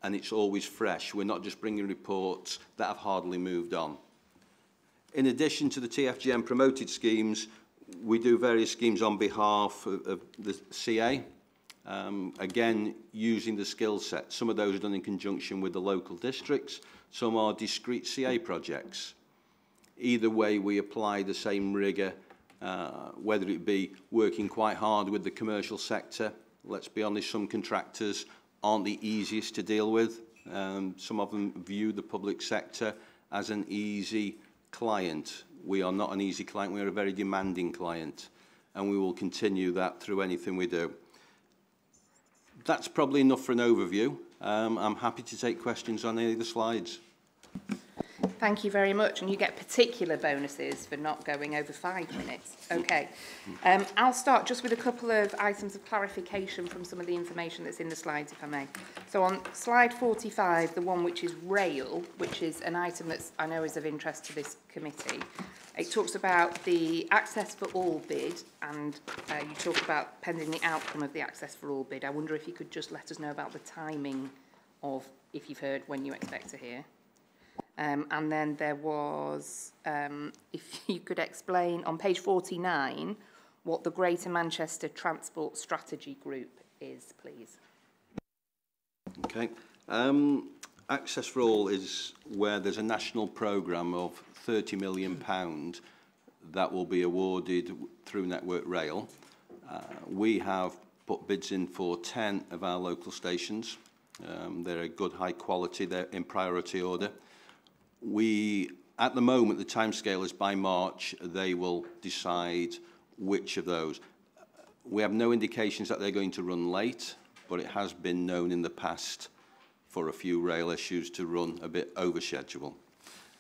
and it's always fresh. We're not just bringing reports that have hardly moved on. In addition to the TFGM promoted schemes, we do various schemes on behalf of the CA, again using the skill set. Some of those are done in conjunction with the local districts, some are discrete CA projects. Either way, we apply the same rigour, whether it be working quite hard with the commercial sector. Let's be honest, some contractors aren't the easiest to deal with. Some of them view the public sector as an easy client. We are not an easy client, we are a very demanding client, and we will continue that through anything we do. That's probably enough for an overview. I'm happy to take questions on any of the slides. Thank you very much, and you get particular bonuses for not going over 5 minutes. Okay, I'll start just with a couple of items of clarification from some of the information that's in the slides, if I may. So on slide 45, the one which is rail, which is an item that I know is of interest to this committee, it talks about the access for all bid, and you talk about pending the outcome of the access for all bid. I wonder if you could just let us know about the timing of, if you've heard, when you expect to hear. And then there was, if you could explain on page 49 what the Greater Manchester Transport Strategy Group is, please. Okay. Access for All is where there's a national programme of £30 million that will be awarded through Network Rail. We have put bids in for 10 of our local stations. They're a good high quality, they're in priority order. At the moment, the timescale is by March, they will decide which of those. We have no indications that they're going to run late, but it has been known in the past for a few rail issues to run a bit over schedule.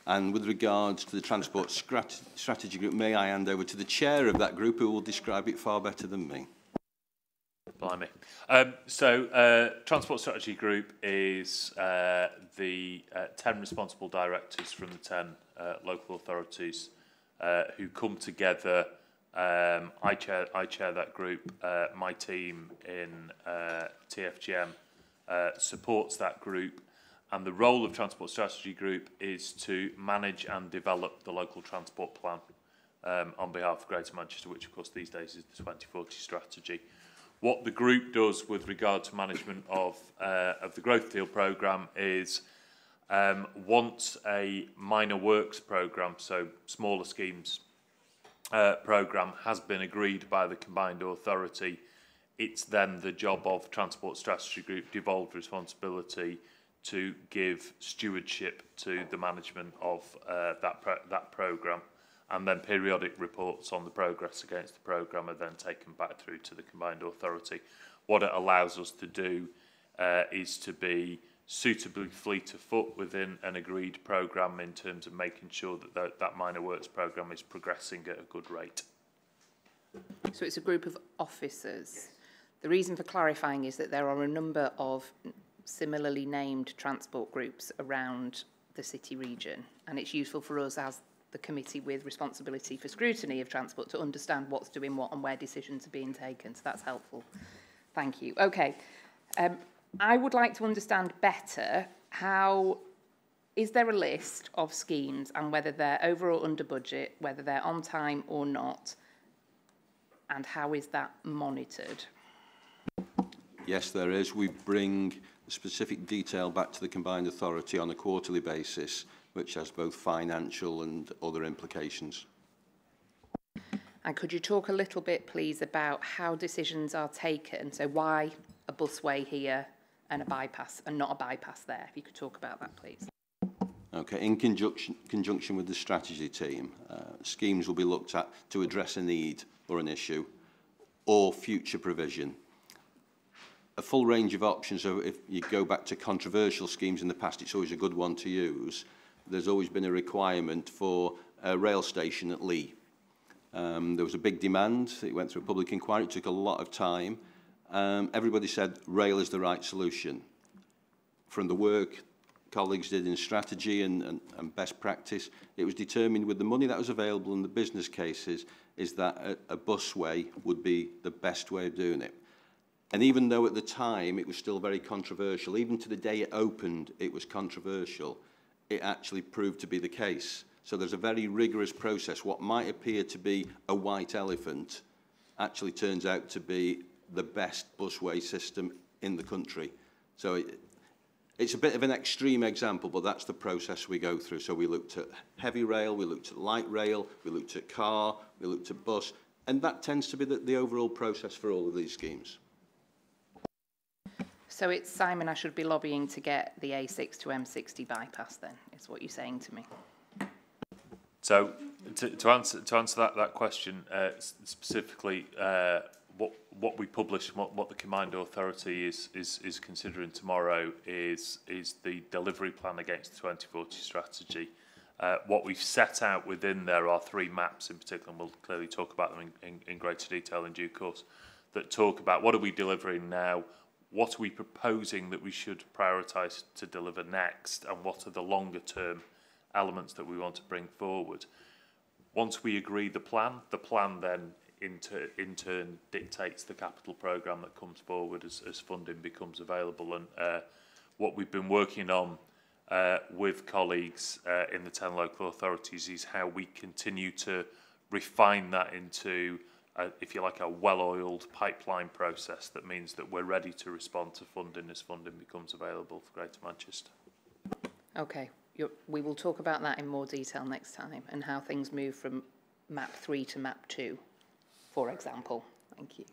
And with regards to the Transport Strategy Group, may I hand over to the chair of that group who will describe it far better than me. Blimey. Transport Strategy Group is the 10 responsible directors from the 10 local authorities who come together I chair that group. My team in TFGM supports that group, and the role of Transport Strategy Group is to manage and develop the local transport plan on behalf of Greater Manchester, which of course these days is the 2040 strategy. What the group does with regard to management of the Growth Deal programme is once a minor works programme, so smaller schemes programme, has been agreed by the combined authority, it's then the job of Transport Strategy Group devolved responsibility to give stewardship to the management of that programme, and then periodic reports on the progress against the programme are then taken back through to the combined authority. What it allows us to do is to be suitably fleet of foot within an agreed programme in terms of making sure that that minor works programme is progressing at a good rate. So it's a group of officers. Yes. The reason for clarifying is that there are a number of similarly named transport groups around the city region, and it's useful for us as the committee with responsibility for scrutiny of transport to understand what's doing what and where decisions are being taken. So that's helpful. Thank you. Okay. I would like to understand better how, is there a list of schemes and whether they're over or under budget, whether they're on time or not, and how is that monitored? Yes, there is. We bring specific detail back to the combined authority on a quarterly basis, which has both financial and other implications. And could you talk a little bit, please, about how decisions are taken? So why a busway here and a bypass and not a bypass there? If you could talk about that, please. Okay, in conjunction with the strategy team, schemes will be looked at to address a need or an issue or future provision. A full range of options, so if you go back to controversial schemes in the past, it's always a good one to use. There's always been a requirement for a rail station at Lee. There was a big demand. It went through a public inquiry. It took a lot of time. Everybody said rail is the right solution. From the work colleagues did in strategy and best practice, it was determined with the money that was available in the business cases is that a busway would be the best way of doing it. And even though at the time it was still very controversial, even to the day it opened it was controversial, it actually proved to be the case. So there's a very rigorous process. What might appear to be a white elephant actually turns out to be the best busway system in the country. So it's a bit of an extreme example, but that's the process we go through. So we looked at heavy rail, we looked at light rail, we looked at car, we looked at bus, and that tends to be the overall process for all of these schemes. So it's, Simon, I should be lobbying to get the A6 to M60 bypass then, is what you're saying to me. So to answer that question specifically, what we publish, what the combined authority is considering tomorrow is the delivery plan against the 2040 strategy. What we've set out within there are 3 maps in particular, and we'll clearly talk about them in greater detail in due course, that talk about what are we delivering now, what are we proposing that we should prioritise to deliver next, and what are the longer term elements that we want to bring forward. Once we agree the plan then in turn dictates the capital programme that comes forward as funding becomes available. And what we've been working on with colleagues in the 10 local authorities is how we continue to refine that into if you like, a well-oiled pipeline process that means that we're ready to respond to funding as funding becomes available for Greater Manchester. Okay. We will talk about that in more detail next time and how things move from map 3 to map 2, for example. Thank you.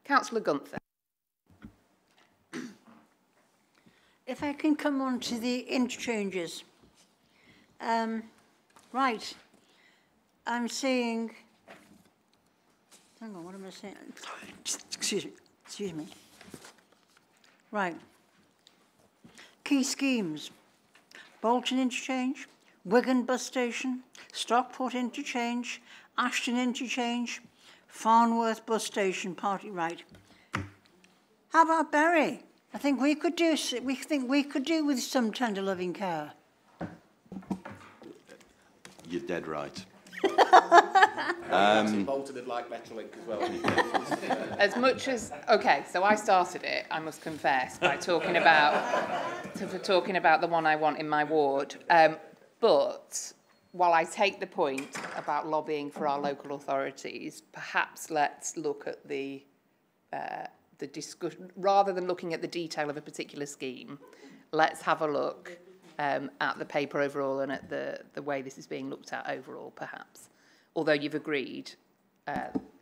Councillor Gunther. If I can come on to the interchanges. Right. I'm seeing... Hang on, what am I saying? Excuse me. Right. Key schemes. Bolton Interchange, Wigan Bus Station, Stockport Interchange, Ashton Interchange, Farnworth Bus Station, Party Right. How about Bury? I think we could do with some tender loving care. You're dead right. Bolton would like Metrolink as well. As much as, okay, so I started it, I must confess, by talking about the one I want in my ward. But while I take the point about lobbying for our local authorities, perhaps let's look at the discussion, rather than looking at the detail of a particular scheme, let's have a look at the paper overall and at the way this is being looked at overall, perhaps. Although you've agreed,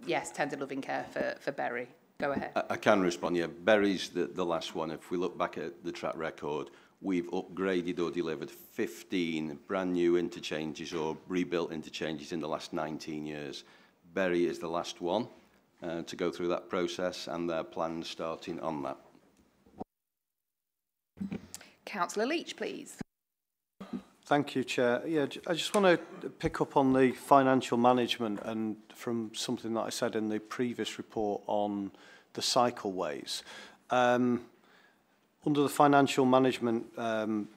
yes, tender loving care for Bury. Go ahead. I can respond, yeah. Bury's the last one. If we look back at the track record, we've upgraded or delivered 15 brand new interchanges or rebuilt interchanges in the last 19 years. Bury is the last one to go through that process, and their plans starting on that. Councillor Leach, please. Thank you, Chair. Yeah, I just want to pick up on the financial management and from something that I said in the previous report on the cycleways. Under the financial management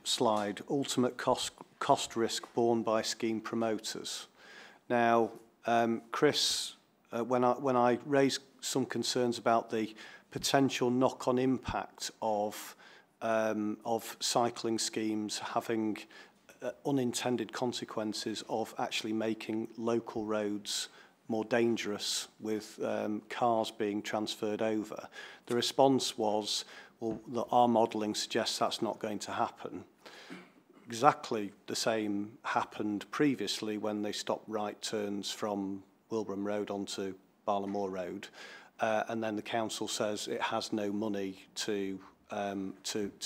slide, ultimate cost risk borne by scheme promoters. Now, Chris, when I raised some concerns about the potential knock-on impact of cycling schemes having unintended consequences of actually making local roads more dangerous with cars being transferred over. The response was, well, our modelling suggests that's not going to happen. Exactly the same happened previously when they stopped right turns from Wilbraham Road onto Barlamore Road, and then the council says it has no money to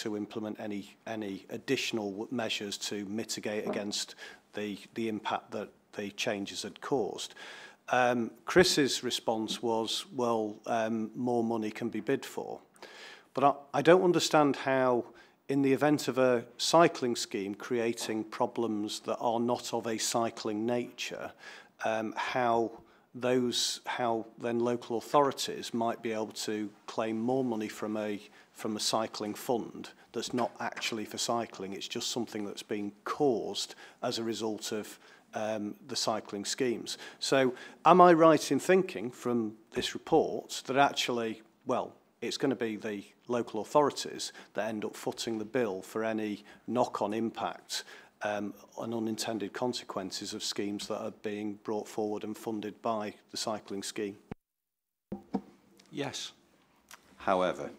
implement any additional measures to mitigate against the impact that the changes had caused. Chris's response was, well, more money can be bid for. But I don't understand how, in the event of a cycling scheme creating problems that are not of a cycling nature, how then local authorities might be able to claim more money from a cycling fund that's not actually for cycling. It's just something that's been caused as a result of the cycling schemes. So am I right in thinking from this report that actually, well, it's going to be the local authorities that end up footing the bill for any knock-on impact and unintended consequences of schemes that are being brought forward and funded by the cycling scheme? Yes. However,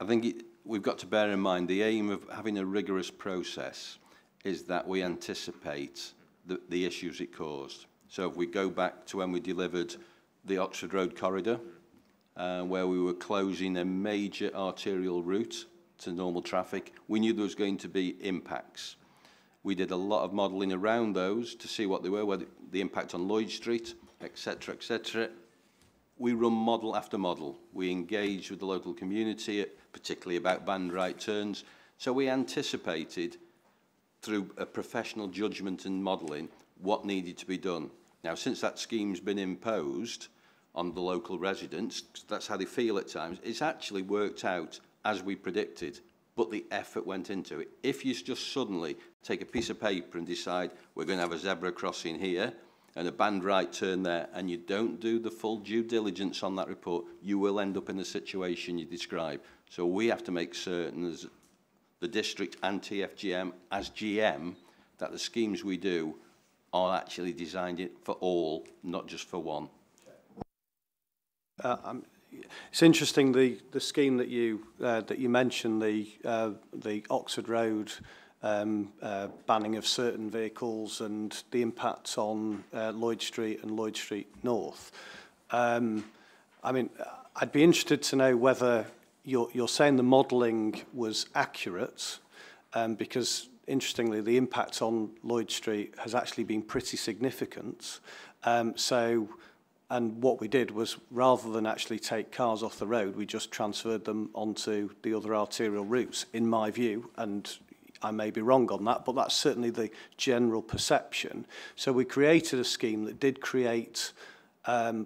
I think we've got to bear in mind the aim of having a rigorous process is that we anticipate the issues it caused. So if we go back to when we delivered the Oxford Road corridor, where we were closing a major arterial route to normal traffic, we knew there was going to be impacts. We did a lot of modelling around those to see what they were, whether the impact on Lloyd Street, etc., etc. We run model after model. We engage with the local community, particularly about band right turns. So we anticipated, through a professional judgment and modelling, what needed to be done. Now, since that scheme's been imposed on the local residents, that's how they feel at times, it's actually worked out as we predicted, but the effort went into it. If you just suddenly take a piece of paper and decide we're going to have a zebra crossing here and a band right turn there, and you don't do the full due diligence on that report, you will end up in the situation you describe. So we have to make certain, as the district and TFGM, as GM, that the schemes we do are actually designed for all, not just for one. It's interesting the scheme that you mentioned, the Oxford Road banning of certain vehicles and the impact on Lloyd Street and Lloyd Street North. I mean, I'd be interested to know whether you're saying the modelling was accurate, because interestingly the impact on Lloyd Street has actually been pretty significant. And what we did was, rather than actually take cars off the road, we just transferred them onto the other arterial routes, in my view, and I may be wrong on that, but that's certainly the general perception. So we created a scheme that did create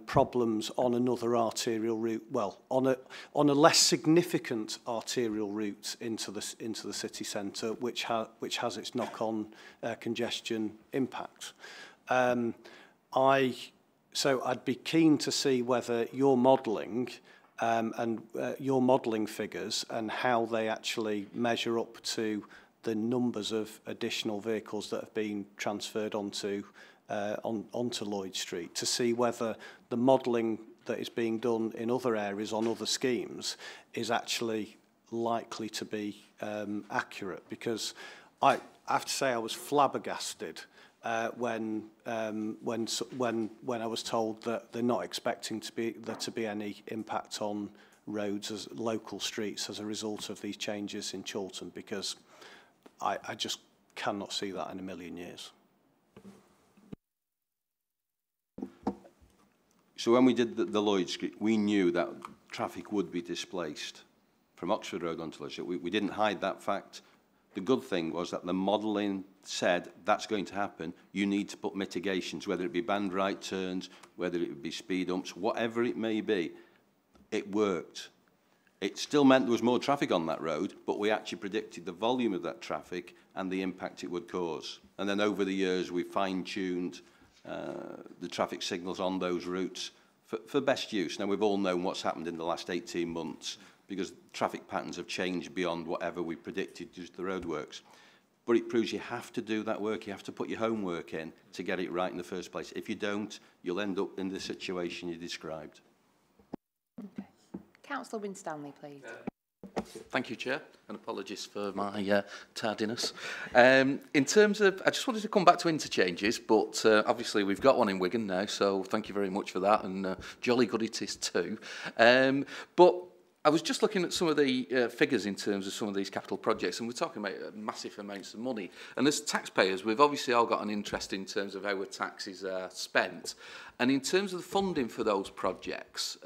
problems on another arterial route, well, on a less significant arterial route into the city centre, which has its knock-on congestion impact. So I'd be keen to see whether your modelling and your modelling figures and how they actually measure up to the numbers of additional vehicles that have been transferred onto Lloyd Street, to see whether the modelling that is being done in other areas on other schemes is actually likely to be accurate. Because I have to say I was flabbergasted when I was told that they're not expecting there to be any impact on roads as local streets as a result of these changes in Chiltern, because I just cannot see that in a million years. So when we did the Lloyd Street, we knew that traffic would be displaced from Oxford Road onto Lloyd Street. We didn't hide that fact. The good thing was that the modelling said that's going to happen. You need to put mitigations, whether it be band right turns, whether it be speed humps, whatever it may be. It worked. It still meant there was more traffic on that road, but we actually predicted the volume of that traffic and the impact it would cause. And then over the years, we fine-tuned the traffic signals on those routes for best use. Now, we've all known what's happened in the last 18 months because traffic patterns have changed beyond whatever we predicted due to the roadworks. But it proves you have to do that work. You have to put your homework in to get it right in the first place. If you don't, you'll end up in the situation you described. Okay. Councillor Winstanley, please. Thank you, Chair, and apologies for my tardiness. In terms of, I just wanted to come back to interchanges, but obviously we've got one in Wigan now, so thank you very much for that, and jolly good it is too. But I was just looking at some of the figures in terms of some of these capital projects, and we're talking about massive amounts of money. And as taxpayers, we've obviously all got an interest in terms of how our taxes are spent. And in terms of the funding for those projects,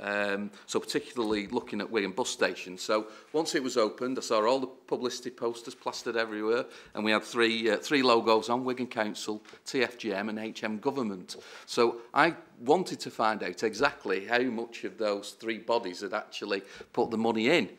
so particularly looking at Wigan bus station. So once it was opened, I saw all the publicity posters plastered everywhere, and we had three logos on: Wigan Council, TFGM and HM Government. So I wanted to find out exactly how much of those three bodies had actually put the money in.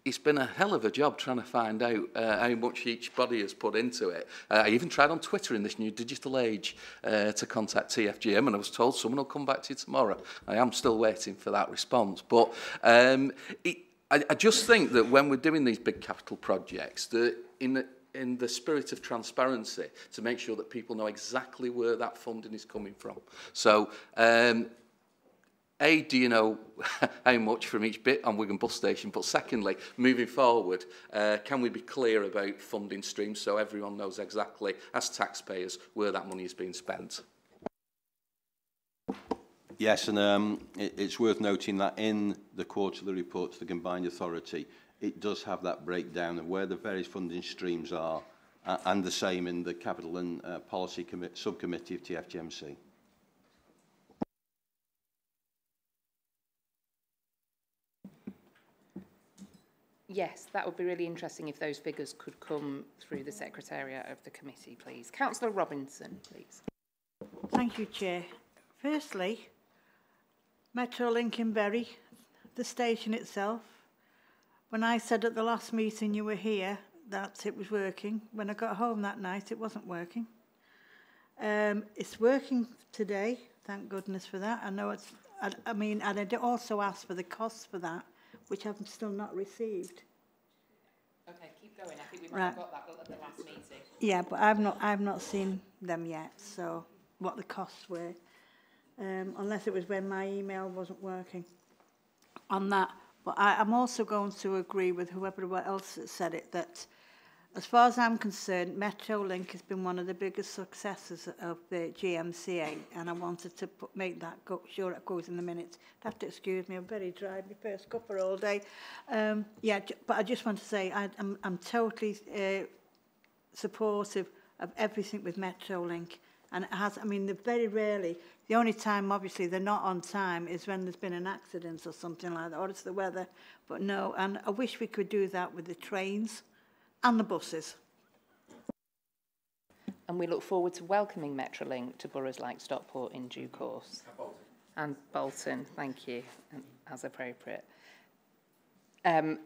It's been a hell of a job trying to find out how much each body has put into it. I even tried on Twitter in this new digital age to contact TFGM, and I was told someone will come back to you tomorrow. I am still waiting for that response. But I just think that when we're doing these big capital projects, in the spirit of transparency, to make sure that people know exactly where that funding is coming from. So, A, do you know how much from each bit on Wigan bus station? But secondly, moving forward, can we be clear about funding streams so everyone knows exactly, as taxpayers, where that money is being spent? Yes, and it's worth noting that in the quarterly report to the Combined Authority, it does have that breakdown of where the various funding streams are, and the same in the Capital and Policy Subcommittee of TFGMC. Yes, that would be really interesting if those figures could come through the Secretariat of the committee, please. Councillor Robinson, please. Thank you, Chair. Firstly, Metrolink in Bury, the station itself. When I said at the last meeting you were here that it was working, when I got home that night it wasn't working. It's working today, thank goodness for that. I know it's, I mean, and I did also ask for the costs for that, which I've still not received. Okay, keep going. I think we might have got that at the last meeting. Yeah, but I've not seen them yet. So what the costs were, unless it was when my email wasn't working on that. But I'm also going to agree with whoever else that said it, that as far as I'm concerned, Metrolink has been one of the biggest successes of the GMCA, and I wanted to make that sure it goes in the minutes. You have to excuse me, I'm very dry, my first cuppa all day. Yeah, but I just want to say I'm totally supportive of everything with Metrolink. And it has, I mean, very rarely, the only time, obviously, they're not on time is when there's been an accident or something like that, or it's the weather. But no, and I wish we could do that with the trains and the buses. And we look forward to welcoming Metrolink to boroughs like Stockport in due course. And Bolton, thank you, as appropriate. I'm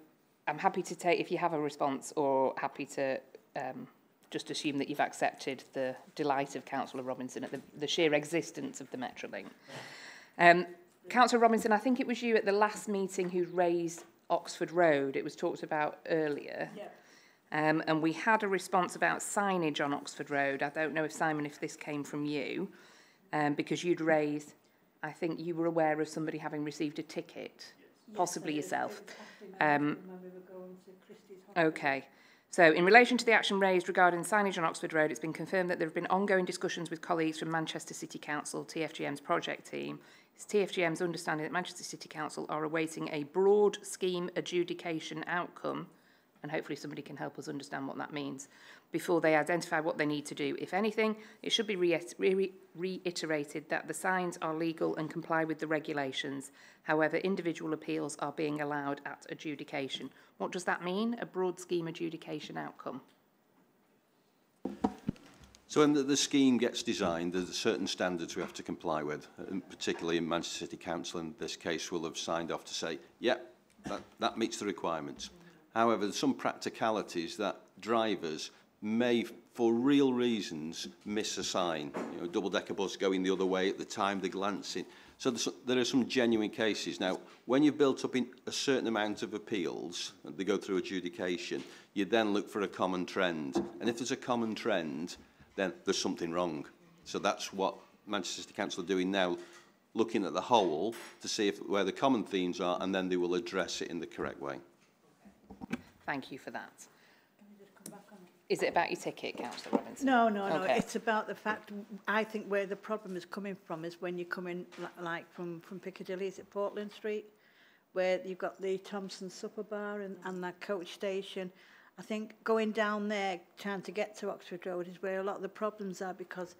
happy to take, if you have a response, or happy to just assume that you've accepted the delight of Councillor Robinson at the sheer existence of the Metrolink. Councillor Robinson, I think it was you at the last meeting who raised Oxford Road. It was talked about earlier. Yeah. And we had a response about signage on Oxford Road. I don't know if, Simon, if this came from you, because you'd raised, I think you were aware of somebody having received a ticket, possibly yourself. Okay. So in relation to the action raised regarding signage on Oxford Road, it's been confirmed that there have been ongoing discussions with colleagues from Manchester City Council, TFGM's project team. It's TFGM's understanding that Manchester City Council are awaiting a broad scheme adjudication outcome, and hopefully somebody can help us understand what that means, before they identify what they need to do. If anything, it should be reiterated that the signs are legal and comply with the regulations. However, individual appeals are being allowed at adjudication. What does that mean, a broad scheme adjudication outcome? So when the scheme gets designed, there's certain standards we have to comply with, and particularly in Manchester City Council in this case will have signed off to say, yep, that meets the requirements. However, there's some practicalities that drivers may, for real reasons, miss a sign. You know, double-decker bus going the other way at the time they're glancing. So there are some genuine cases. Now, when you've built up in a certain amount of appeals, and they go through adjudication, you then look for a common trend. And if there's a common trend, then there's something wrong. So that's what Manchester City Council are doing now, looking at the whole to see where the common themes are, and then they will address it in the correct way. Thank you for that. Is it about your ticket, Councillor Robinson? No. It's about the fact, I think where the problem is coming from is when you come in, like from Piccadilly, is it Portland Street, where you've got the Thompson Supper Bar and that coach station. I think going down there, trying to get to Oxford Road is where a lot of the problems are, because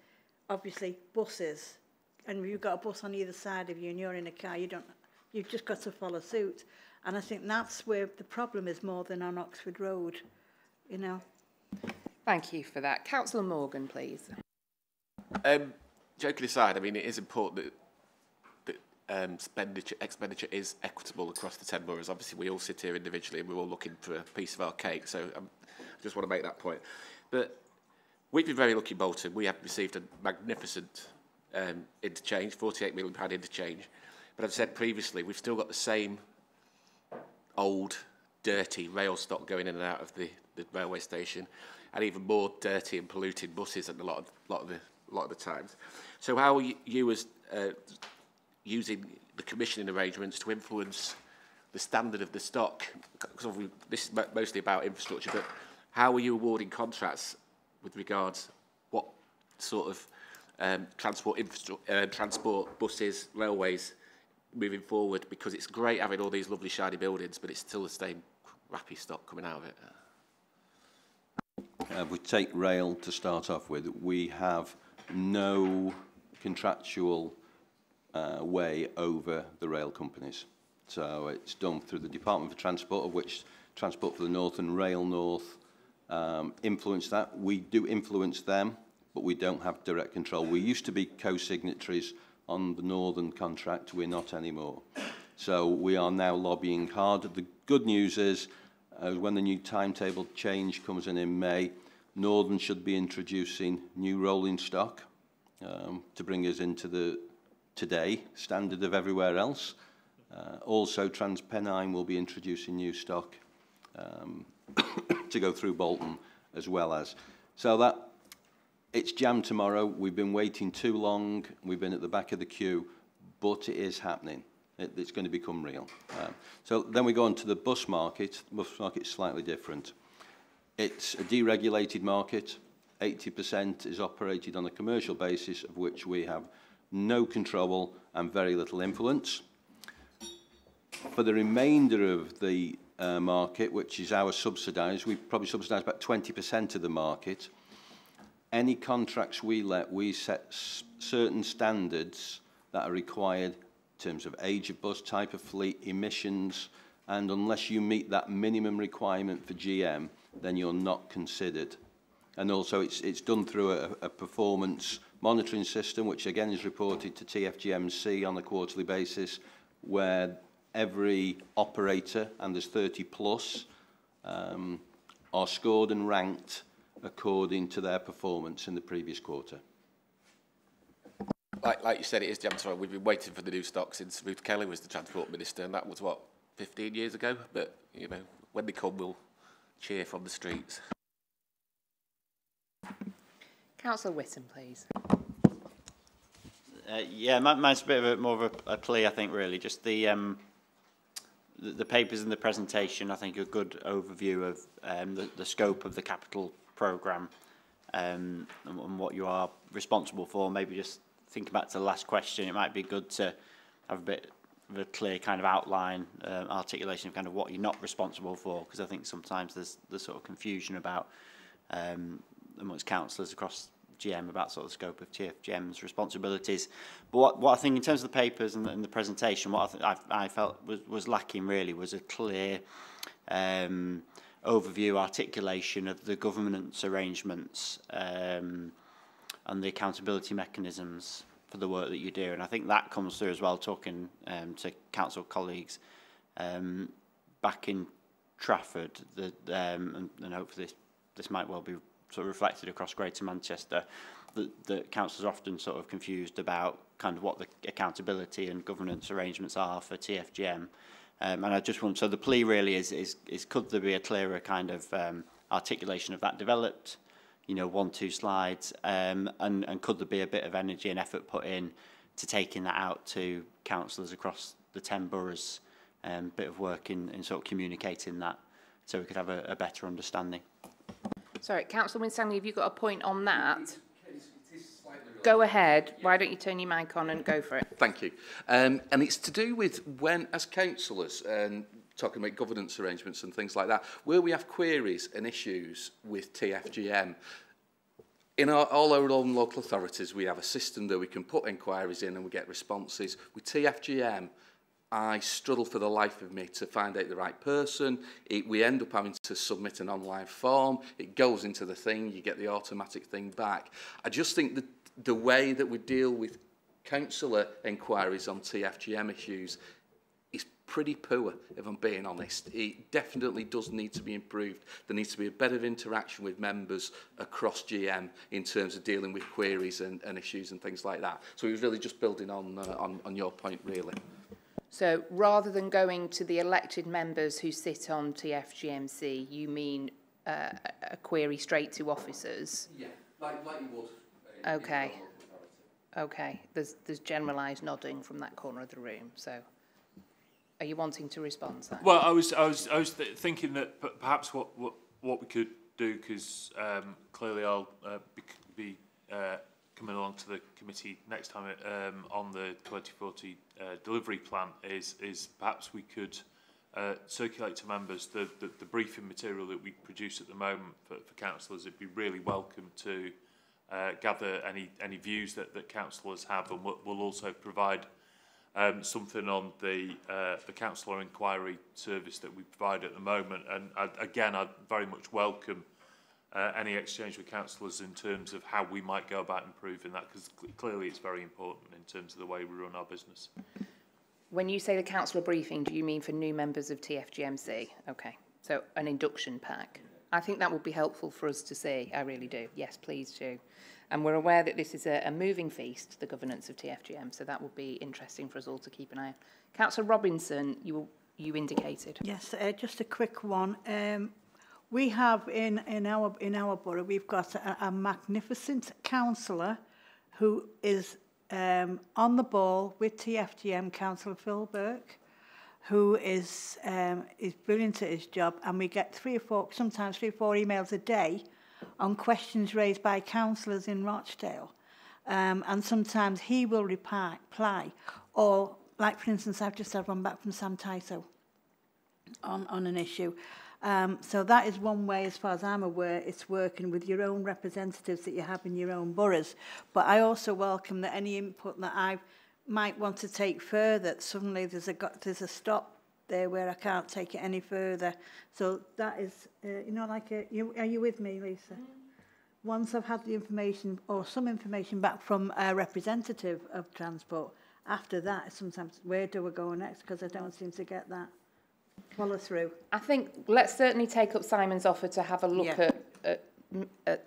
obviously buses, and if you've got a bus on either side of you and you're in a car, you've just got to follow suit. And I think that's where the problem is more than on Oxford Road, you know. Thank you for that. Councillor Morgan, please. Joking aside, I mean, it is important that expenditure is equitable across the 10 boroughs. Obviously, we all sit here individually and we're all looking for a piece of our cake, so I just want to make that point. But we've been very lucky in Bolton. We have received a magnificent interchange, £48 million interchange. But as I said previously, we've still got the same old, dirty rail stock going in and out of the railway station, and even more dirty and polluting buses at a lot of the times. So how are you as using the commissioning arrangements to influence the standard of the stock? Because this is mostly about infrastructure, but how are you awarding contracts with regards what sort of transport buses, railways moving forward? Because it's great having all these lovely shiny buildings, but it's still the same crappy stock coming out of it. We take rail to start off with. We have no contractual way over the rail companies. So it's done through the Department for Transport, of which Transport for the North and Rail North influence that. We do influence them, but we don't have direct control. We used to be co-signatories on the Northern contract. We're not anymore. So we are now lobbying hard. The good news is, when the new timetable change comes in May, Northern should be introducing new rolling stock to bring us into the today standard of everywhere else. Also, TransPennine will be introducing new stock to go through Bolton as well as. So that it's jammed tomorrow. We've been waiting too long. We've been at the back of the queue, but it is happening. It's going to become real. So then we go on to the bus market. The bus market is slightly different. It's a deregulated market. 80% is operated on a commercial basis, of which we have no control and very little influence. For the remainder of the market, which is our subsidised, we probably subsidise about 20% of the market. Any contracts we let, we set certain standards that are required in terms of age of bus, type of fleet, emissions, and unless you meet that minimum requirement for GM, then you're not considered. And also it's done through a performance monitoring system, which again is reported to TFGMC on a quarterly basis, where every operator, and there's 30 plus, are scored and ranked according to their performance in the previous quarter. Like you said, it is jam time. We've been waiting for the new stock since Ruth Kelly was the Transport Minister, and that was, what, 15 years ago? But, you know, when they come, we'll cheer from the streets. Councillor Whittam, please. Yeah, mine's a bit more of a plea, I think, really. Just the papers and the presentation, I think, are a good overview of the scope of the capital programme and what you are responsible for. Maybe just think back to the last question. It might be good to have a bit of a clear kind of outline, articulation of kind of what you're not responsible for, because I think sometimes there's the sort of confusion about amongst councillors across GM about sort of the scope of TFGM's responsibilities. But what I think in terms of the papers and the presentation, what I felt was lacking really was a clear overview, articulation of the governance arrangements and the accountability mechanisms for the work that you do. And I think that comes through as well, talking to council colleagues back in Trafford, and hopefully this might well be sort of reflected across Greater Manchester, that councils are often sort of confused about kind of what the accountability and governance arrangements are for TFGM. And I just want, so the plea really is could there be a clearer kind of articulation of that developed, you know, 1-2 slides, and could there be a bit of energy and effort put in to taking that out to councillors across the 10 boroughs, bit of work in sort of communicating that so we could have a better understanding. Sorry, Councillor Winstanley, have you got a point on that? Go ahead. Why don't you turn your mic on and go for it? Thank you. And it's to do with when, as councillors, talking about governance arrangements and things like that, where we have queries and issues with TFGM, in all our own local authorities, we have a system that we can put inquiries in and we get responses. With TFGM, I struggle for the life of me to find out the right person. We end up having to submit an online form. It goes into the thing. You get the automatic thing back. I just think that the way that we deal with councillor inquiries on TFGM issues is pretty poor, if I'm being honest. It definitely does need to be improved. There needs to be a better interaction with members across GM in terms of dealing with queries and issues and things like that. So it was really just building on your point, really. So rather than going to the elected members who sit on TFGMC, you mean a query straight to officers? Yeah, like you would. Okay. Okay. There's generalised nodding from that corner of the room. So, are you wanting to respond to that? Well, I was thinking that perhaps what we could do, because clearly I'll be coming along to the committee next time on the 2040 delivery plan, is perhaps we could circulate to members the briefing material that we produce at the moment for councillors. It'd be really welcome to gather any views that councillors have, and we'll also provide something on the councillor inquiry service that we provide at the moment. And again, I'd very much welcome any exchange with councillors in terms of how we might go about improving that, because clearly it's very important in terms of the way we run our business. When you say the councillor briefing, do you mean for new members of TFGMC? Okay, so an induction pack. I think that would be helpful for us to see. I really do. Yes, please do. And we're aware that this is a moving feast, the governance of TFGM, so that would be interesting for us all to keep an eye on. Councillor Robinson, you indicated. Yes, just a quick one. We have in our borough, we've got a magnificent councillor who is on the ball with TFGM, Councillor Phil Burke, who is brilliant at his job, and we get sometimes three or four emails a day on questions raised by councillors in Rochdale, and sometimes he will reply, or like for instance, I've just had one back from Sam Tyso on an issue. So that is one way, as far as I'm aware, it's working with your own representatives that you have in your own boroughs. But I also welcome that any input that I might want to take further, suddenly there's a stop there where I can't take it any further. So that is, are you with me, Lisa? Once I've had the information or some information back from a representative of transport, after that, sometimes where do we go next? Because I don't seem to get that follow through. I think let's certainly take up Simon's offer to have a look at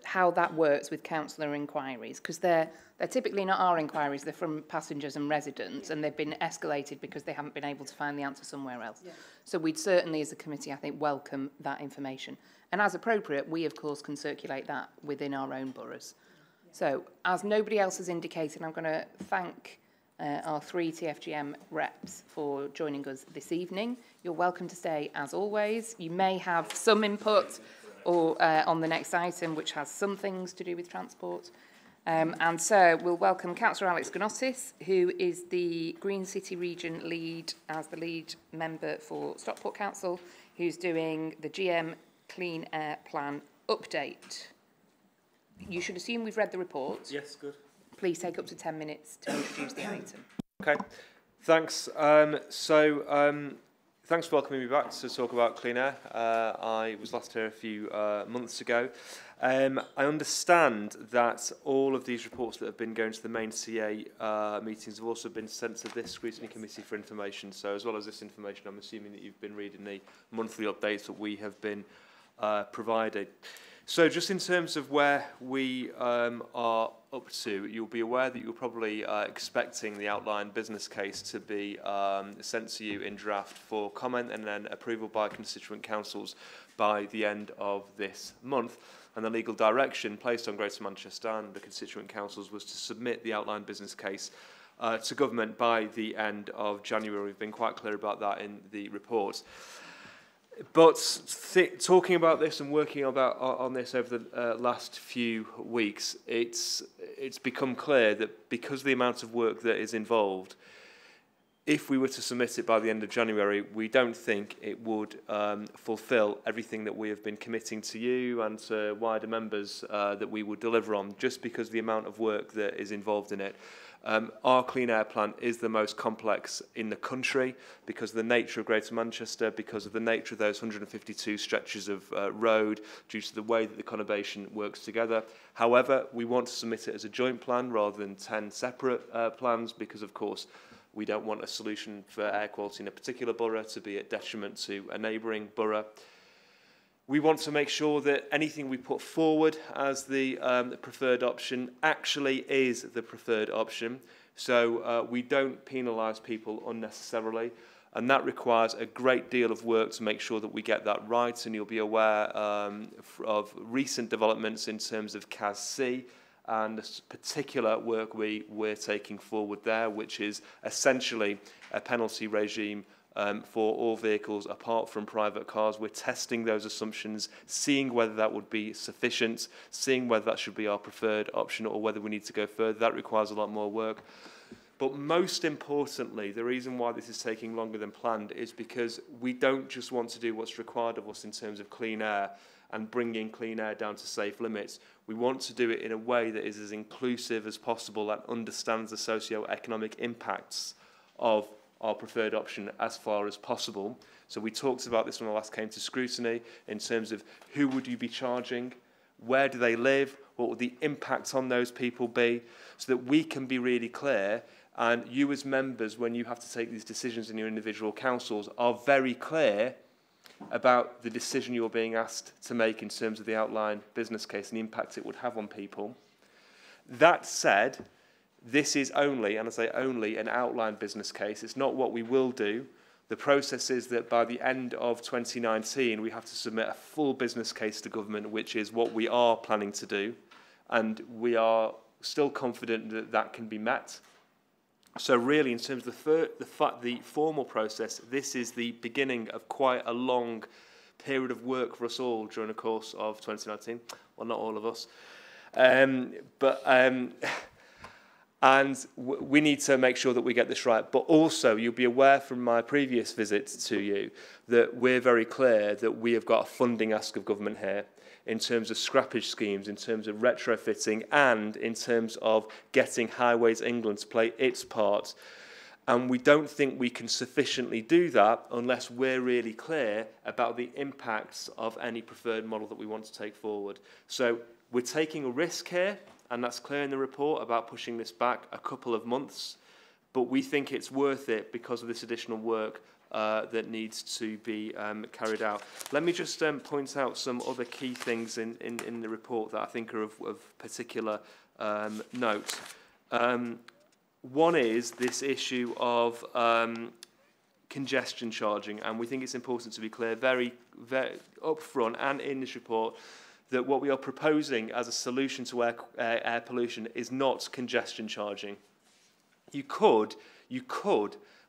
how that works with councillor inquiries, because they're typically not our inquiries, they're from passengers and residents, and they've been escalated because they haven't been able to find the answer somewhere else. Yeah. So we'd certainly, as a committee, I think, welcome that information. And as appropriate, we, of course, can circulate that within our own boroughs. Yeah. So, as nobody else has indicated, I'm going to thank our 3 TFGM reps for joining us this evening. You're welcome to stay, as always. You may have some input or on the next item, which has some things to do with transport. And so we'll welcome Councillor Alex Gnosis, who is the Green City Region lead, as the lead member for Stockport Council, who's doing the GM Clean Air Plan update. You should assume we've read the report. Yes, good. Please take up to 10 minutes to introduce the item. Okay, thanks. Thanks for welcoming me back to talk about clean air. I was last here a few months ago. I understand that all of these reports that have been going to the main CA meetings have also been sent to this Scrutiny Committee for information. So as well as this information, I'm assuming that you've been reading the monthly updates that we have been providing. So just in terms of where we are up to, you'll be aware that you're probably expecting the outline business case to be sent to you in draft for comment and then approval by constituent councils by the end of this month. And the legal direction placed on Greater Manchester and the constituent councils was to submit the outline business case to government by the end of January. We've been quite clear about that in the report. But talking about this and working on this over the last few weeks, it's become clear that because of the amount of work that is involved, if we were to submit it by the end of January, we don't think it would fulfil everything that we have been committing to you and to wider members that we would deliver on, just because of the amount of work that is involved in it. Our Clean Air Plan is the most complex in the country because of the nature of Greater Manchester, because of the nature of those 152 stretches of road, due to the way that the conurbation works together. However, we want to submit it as a joint plan rather than 10 separate plans because, of course, we don't want a solution for air quality in a particular borough to be at detriment to a neighbouring borough. We want to make sure that anything we put forward as the preferred option actually is the preferred option. So we don't penalise people unnecessarily. And that requires a great deal of work to make sure that we get that right. And you'll be aware of recent developments in terms of CAS-C and the particular work we're taking forward there, which is essentially a penalty regime for all vehicles apart from private cars. We're testing those assumptions, seeing whether that would be sufficient, seeing whether that should be our preferred option or whether we need to go further. That requires a lot more work. But most importantly, the reason why this is taking longer than planned is because we don't just want to do what's required of us in terms of clean air and bringing clean air down to safe limits. We want to do it in a way that is as inclusive as possible and understands the socio-economic impacts of our preferred option as far as possible. So we talked about this when I last came to Scrutiny in terms of who would you be charging, where do they live, what would the impact on those people be, so that we can be really clear and you as members, when you have to take these decisions in your individual councils, are very clear about the decision you're being asked to make in terms of the outline business case and the impact it would have on people. That said, this is only, and I say only, an outline business case. It's not what we will do. The process is that by the end of 2019, we have to submit a full business case to government, which is what we are planning to do. And we are still confident that that can be met. So really, in terms of the formal process, this is the beginning of quite a long period of work for us all during the course of 2019. Well, not all of us. And we need to make sure that we get this right. But also, you'll be aware from my previous visit to you that we're very clear that we have got a funding ask of government here in terms of scrappage schemes, in terms of retrofitting, and in terms of getting Highways England to play its part. And we don't think we can sufficiently do that unless we're really clear about the impacts of any preferred model that we want to take forward. So we're taking a risk here, and that's clear in the report about pushing this back a couple of months. but we think it's worth it because of this additional work that needs to be carried out. Let me just point out some other key things in the report that I think are of particular note. One is this issue of congestion charging, and we think it's important to be clear very upfront and in this report that what we are proposing as a solution to air pollution is not congestion charging. You could,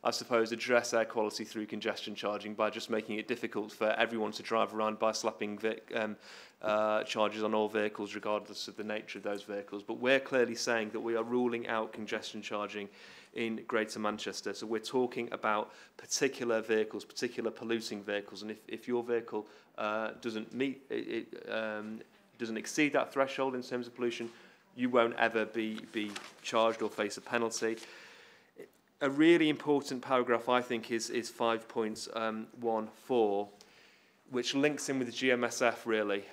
I suppose, address air quality through congestion charging by just making it difficult for everyone to drive around by slapping charges on all vehicles regardless of the nature of those vehicles. But we're clearly saying that we are ruling out congestion charging in Greater Manchester. So we're talking about particular vehicles, particular polluting vehicles, and if your vehicle doesn't exceed that threshold in terms of pollution, you won't ever be charged or face a penalty. A really important paragraph, I think, is 5.14, which links in with the GMSF, really.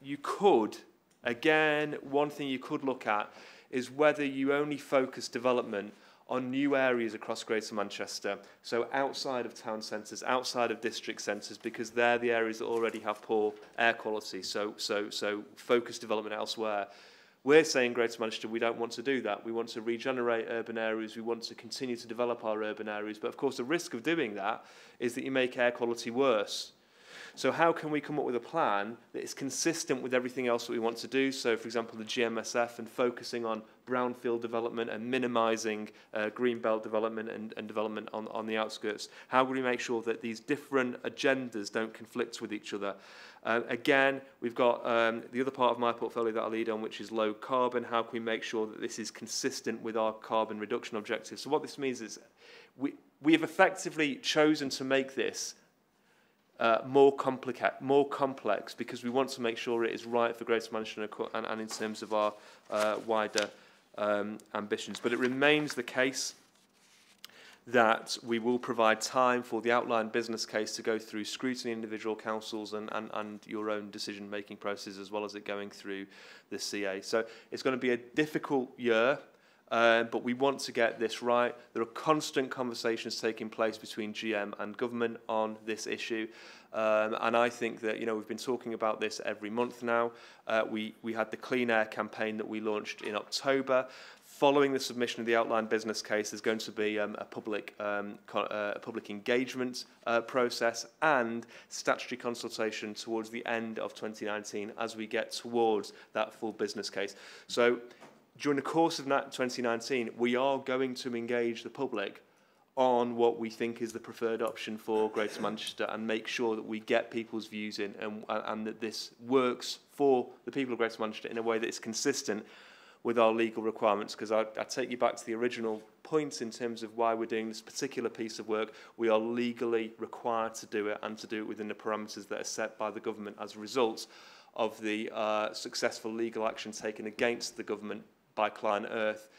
You could, again, one thing you could look at is whether you only focus development on new areas across Greater Manchester, so outside of town centres, outside of district centres, because they're the areas that already have poor air quality, so focus development elsewhere. We're saying Greater Manchester, we don't want to do that. We want to regenerate urban areas. We want to continue to develop our urban areas. But of course, the risk of doing that is that you make air quality worse. So how can we come up with a plan that is consistent with everything else that we want to do? So, for example, the GMSF and focusing on brownfield development and minimising greenbelt development and development on the outskirts. How can we make sure that these different agendas don't conflict with each other? Again, we've got the other part of my portfolio that I lead on, which is low carbon. How can we make sure that this is consistent with our carbon reduction objectives? So what this means is we have effectively chosen to make this more complex because we want to make sure it is right for Greater Manchester and in terms of our wider ambitions. But it remains the case that we will provide time for the outline business case to go through scrutiny individual councils and your own decision-making process, as well as it going through the CA. So it's going to be a difficult year, but we want to get this right. There are constant conversations taking place between GM and government on this issue. And I think that, we've been talking about this every month now. We had the Clean Air campaign that we launched in October. Following the submission of the outline business case, there's going to be a public engagement process and statutory consultation towards the end of 2019 as we get towards that full business case. So during the course of 2019, we are going to engage the public on what we think is the preferred option for Greater Manchester and make sure that we get people's views in and that this works for the people of Greater Manchester in a way that is consistent with our legal requirements, because I take you back to the original point in terms of why we're doing this particular piece of work. We are legally required to do it and to do it within the parameters that are set by the government as a result of the successful legal action taken against the government by Client Earth,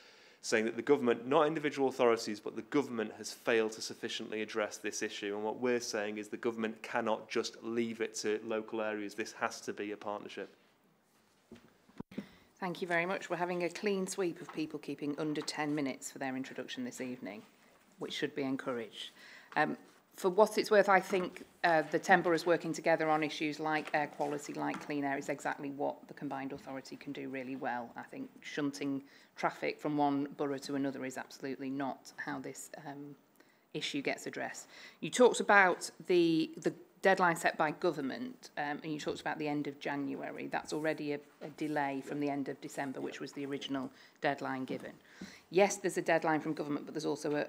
saying that the government, not individual authorities, but the government has failed to sufficiently address this issue. And what we're saying is the government cannot just leave it to local areas. This has to be a partnership. Thank you very much. We're having a clean sweep of people keeping under 10 minutes for their introduction this evening, which should be encouraged. For what it's worth, I think the 10 boroughs working together on issues like air quality, like clean air, is exactly what the combined authority can do really well. I think shunting traffic from one borough to another is absolutely not how this issue gets addressed. You talked about the deadline set by government, and you talked about the end of January. That's already a delay from the end of December, which was the original deadline given. Yes, there's a deadline from government, but there's also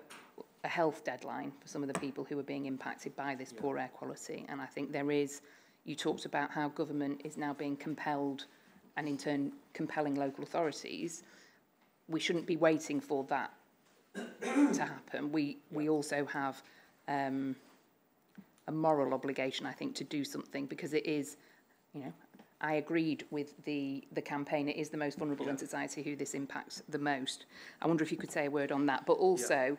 a health deadline for some of the people who are being impacted by this poor air quality. And I think there is, you talked about how government is now being compelled and in turn compelling local authorities. We shouldn't be waiting for that to happen. We also have a moral obligation, I think, to do something, because it is, I agreed with the campaign. It is the most vulnerable in society who this impacts the most. I wonder if you could say a word on that, but also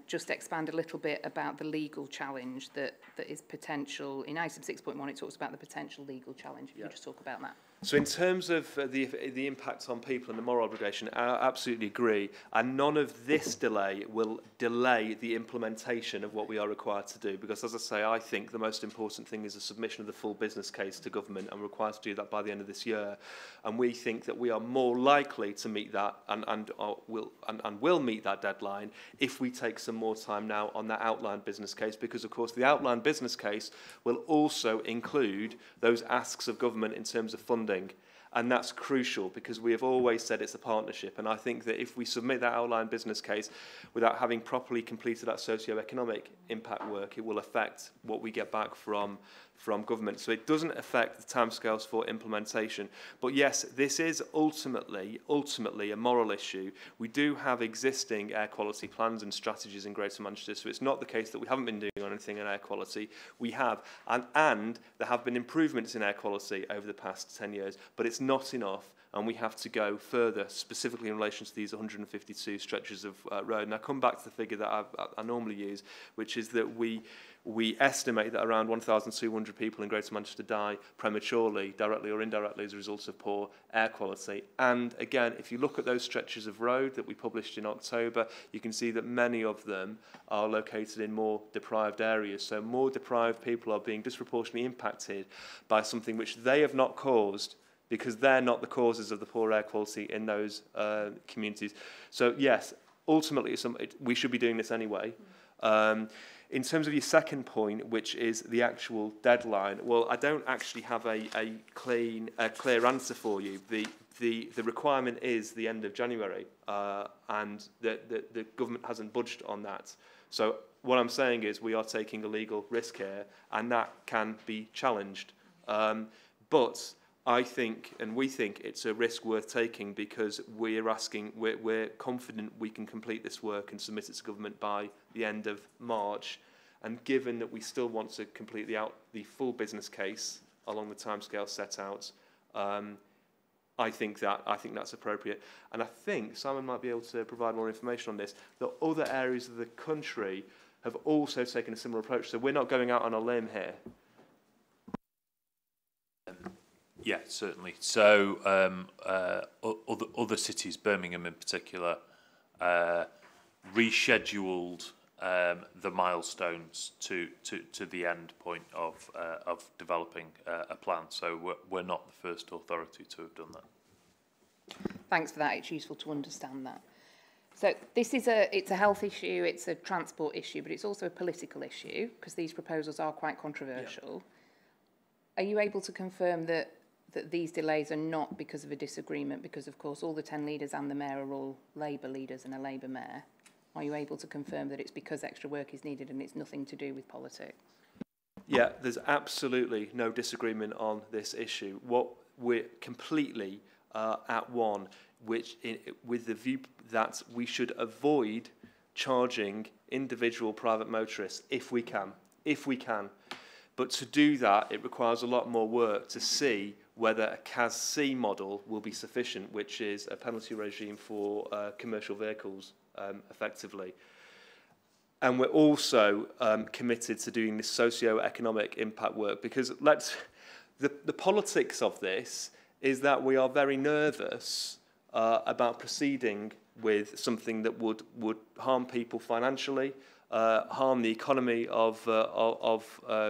just expand a little bit about the legal challenge that is potential. In item 6.1, it talks about the potential legal challenge. If you could just talk about that. So in terms of the impact on people and the moral obligation, I absolutely agree. And none of this delay will delay the implementation of what we are required to do. Because as I say, I think the most important thing is the submission of the full business case to government, and we're required to do that by the end of this year. And we think that we are more likely to meet that and will meet that deadline if we take some more time now on that outline business case. Because of course the outline business case will also include those asks of government in terms of funding. And that's crucial because we have always said it's a partnership. And I think that if we submit that outline business case without having properly completed that socio-economic impact work, it will affect what we get back from government. So it doesn't affect the timescales for implementation. But yes, this is ultimately a moral issue. We do have existing air quality plans and strategies in Greater Manchester, so it's not the case that we haven't been doing anything in air quality. We have, and there have been improvements in air quality over the past 10 years, but it's not enough. And we have to go further, specifically in relation to these 152 stretches of road. And I come back to the figure that I normally use, which is that we estimate that around 1,200 people in Greater Manchester die prematurely, directly or indirectly, as a result of poor air quality. And again, if you look at those stretches of road that we published in October, you can see that many of them are located in more deprived areas. So more deprived people are being disproportionately impacted by something which they have not caused, because they're not the causes of the poor air quality in those communities. So yes, ultimately we should be doing this anyway. In terms of your second point, which is the actual deadline, well, I don't actually have a clear answer for you. The requirement is the end of January, and the government hasn't budged on that. So what I'm saying is we are taking a legal risk here, and that can be challenged. But I think, and we think, it's a risk worth taking because we're confident we can complete this work and submit it to government by the end of March. And given that we still want to complete the full business case along the timescale set out, I think that's appropriate. And I think Simon might be able to provide more information on this. That other areas of the country have also taken a similar approach. So we're not going out on a limb here. Yeah, certainly. So other cities, Birmingham in particular, rescheduled the milestones to the end point of developing a plan. So we're not the first authority to have done that. Thanks for that. It's useful to understand that. So this is it's a health issue, it's a transport issue, but it's also a political issue because these proposals are quite controversial. Yeah. Are you able to confirm that these delays are not because of a disagreement, because of course all the 10 leaders and the mayor are all Labour leaders and a Labour mayor? Are you able to confirm that it's because extra work is needed and it's nothing to do with politics? Yeah, there's absolutely no disagreement on this issue. What we're completely at one, with the view that we should avoid charging individual private motorists if we can. But to do that, it requires a lot more work to see whether a CAS-C model will be sufficient, which is a penalty regime for commercial vehicles, effectively. And we're also committed to doing this socio-economic impact work, because the politics of this is that we are very nervous about proceeding with something that would harm people financially, harm the economy of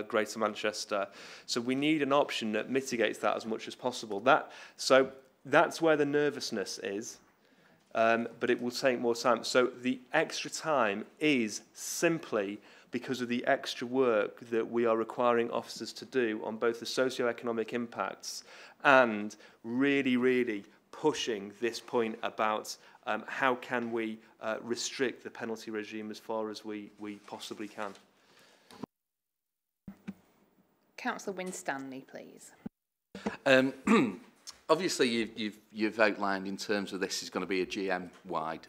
Greater Manchester. So we need an option that mitigates that as much as possible. So that's where the nervousness is, but it will take more time. So the extra time is simply because of the extra work that we are requiring officers to do on both the socio-economic impacts and really, really pushing this point about how can we restrict the penalty regime as far as we possibly can. Councillor Winstanley, please. Obviously, you've outlined in terms of this is going to be a GM-wide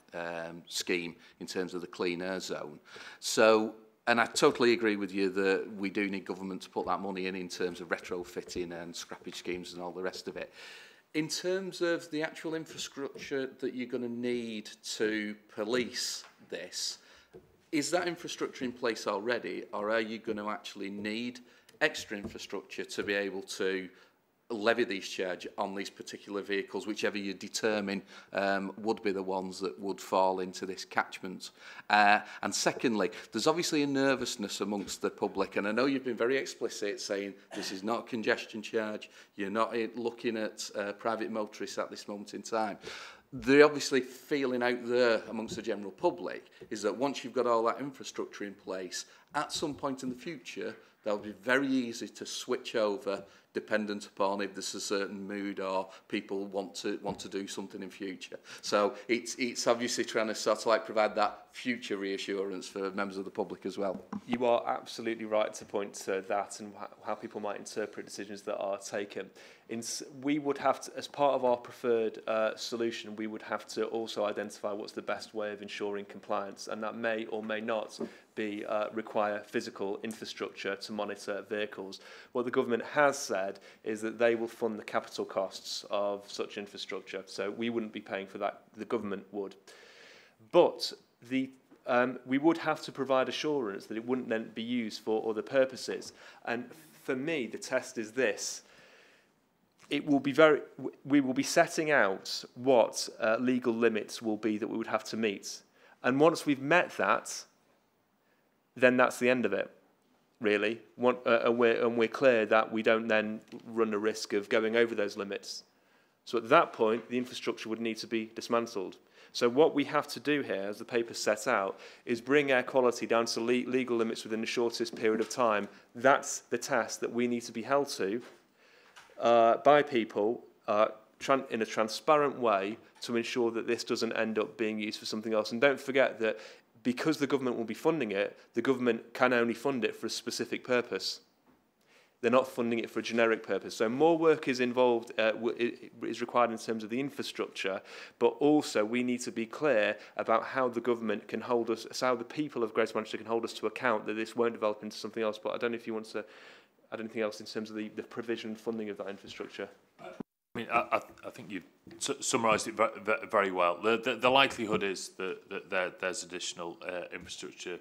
scheme in terms of the clean air zone. So, and I totally agree with you that we do need government to put that money in terms of retrofitting and scrappage schemes and all the rest of it. In terms of the actual infrastructure that you're going to need to police this, is that infrastructure in place already, or are you going to actually need extra infrastructure to be able to levy these charges on these particular vehicles, whichever you determine would be the ones that would fall into this catchment. And secondly, there's obviously a nervousness amongst the public, and I know you've been very explicit saying this is not a congestion charge, you're not looking at private motorists at this moment in time. The obviously feeling out there amongst the general public is that once you've got all that infrastructure in place, at some point in the future, that'll be very easy to switch over dependent upon if there's a certain mood or people want to do something in future. So it's obviously trying to sort of like provide that future reassurance for members of the public as well. You are absolutely right to point to that and how people might interpret decisions that are taken. We would have to, as part of our preferred solution, we would have to also identify what's the best way of ensuring compliance, and that may or may not be require physical infrastructure to monitor vehicles. What the government has said is that they will fund the capital costs of such infrastructure, so we wouldn't be paying for that, the government would. But we would have to provide assurance that it wouldn't then be used for other purposes. And for me, the test is this. We will be setting out what legal limits will be that we would have to meet. And once we've met that, then that's the end of it, really. And we're clear that we don't then run the risk of going over those limits. So at that point, the infrastructure would need to be dismantled. So what we have to do here, as the paper set out, is bring air quality down to legal limits within the shortest period of time. That's the task that we need to be held to by people in a transparent way to ensure that this doesn't end up being used for something else. And don't forget that because the government will be funding it, the government can only fund it for a specific purpose. They're not funding it for a generic purpose. So more work is involved, is required in terms of the infrastructure, but also we need to be clear about how the government can hold us, how the people of Greater Manchester can hold us to account that this won't develop into something else. But I don't know if you want to add anything else in terms of the provision and funding of that infrastructure. I mean, I think you've summarised it very well. The likelihood is that there's additional infrastructure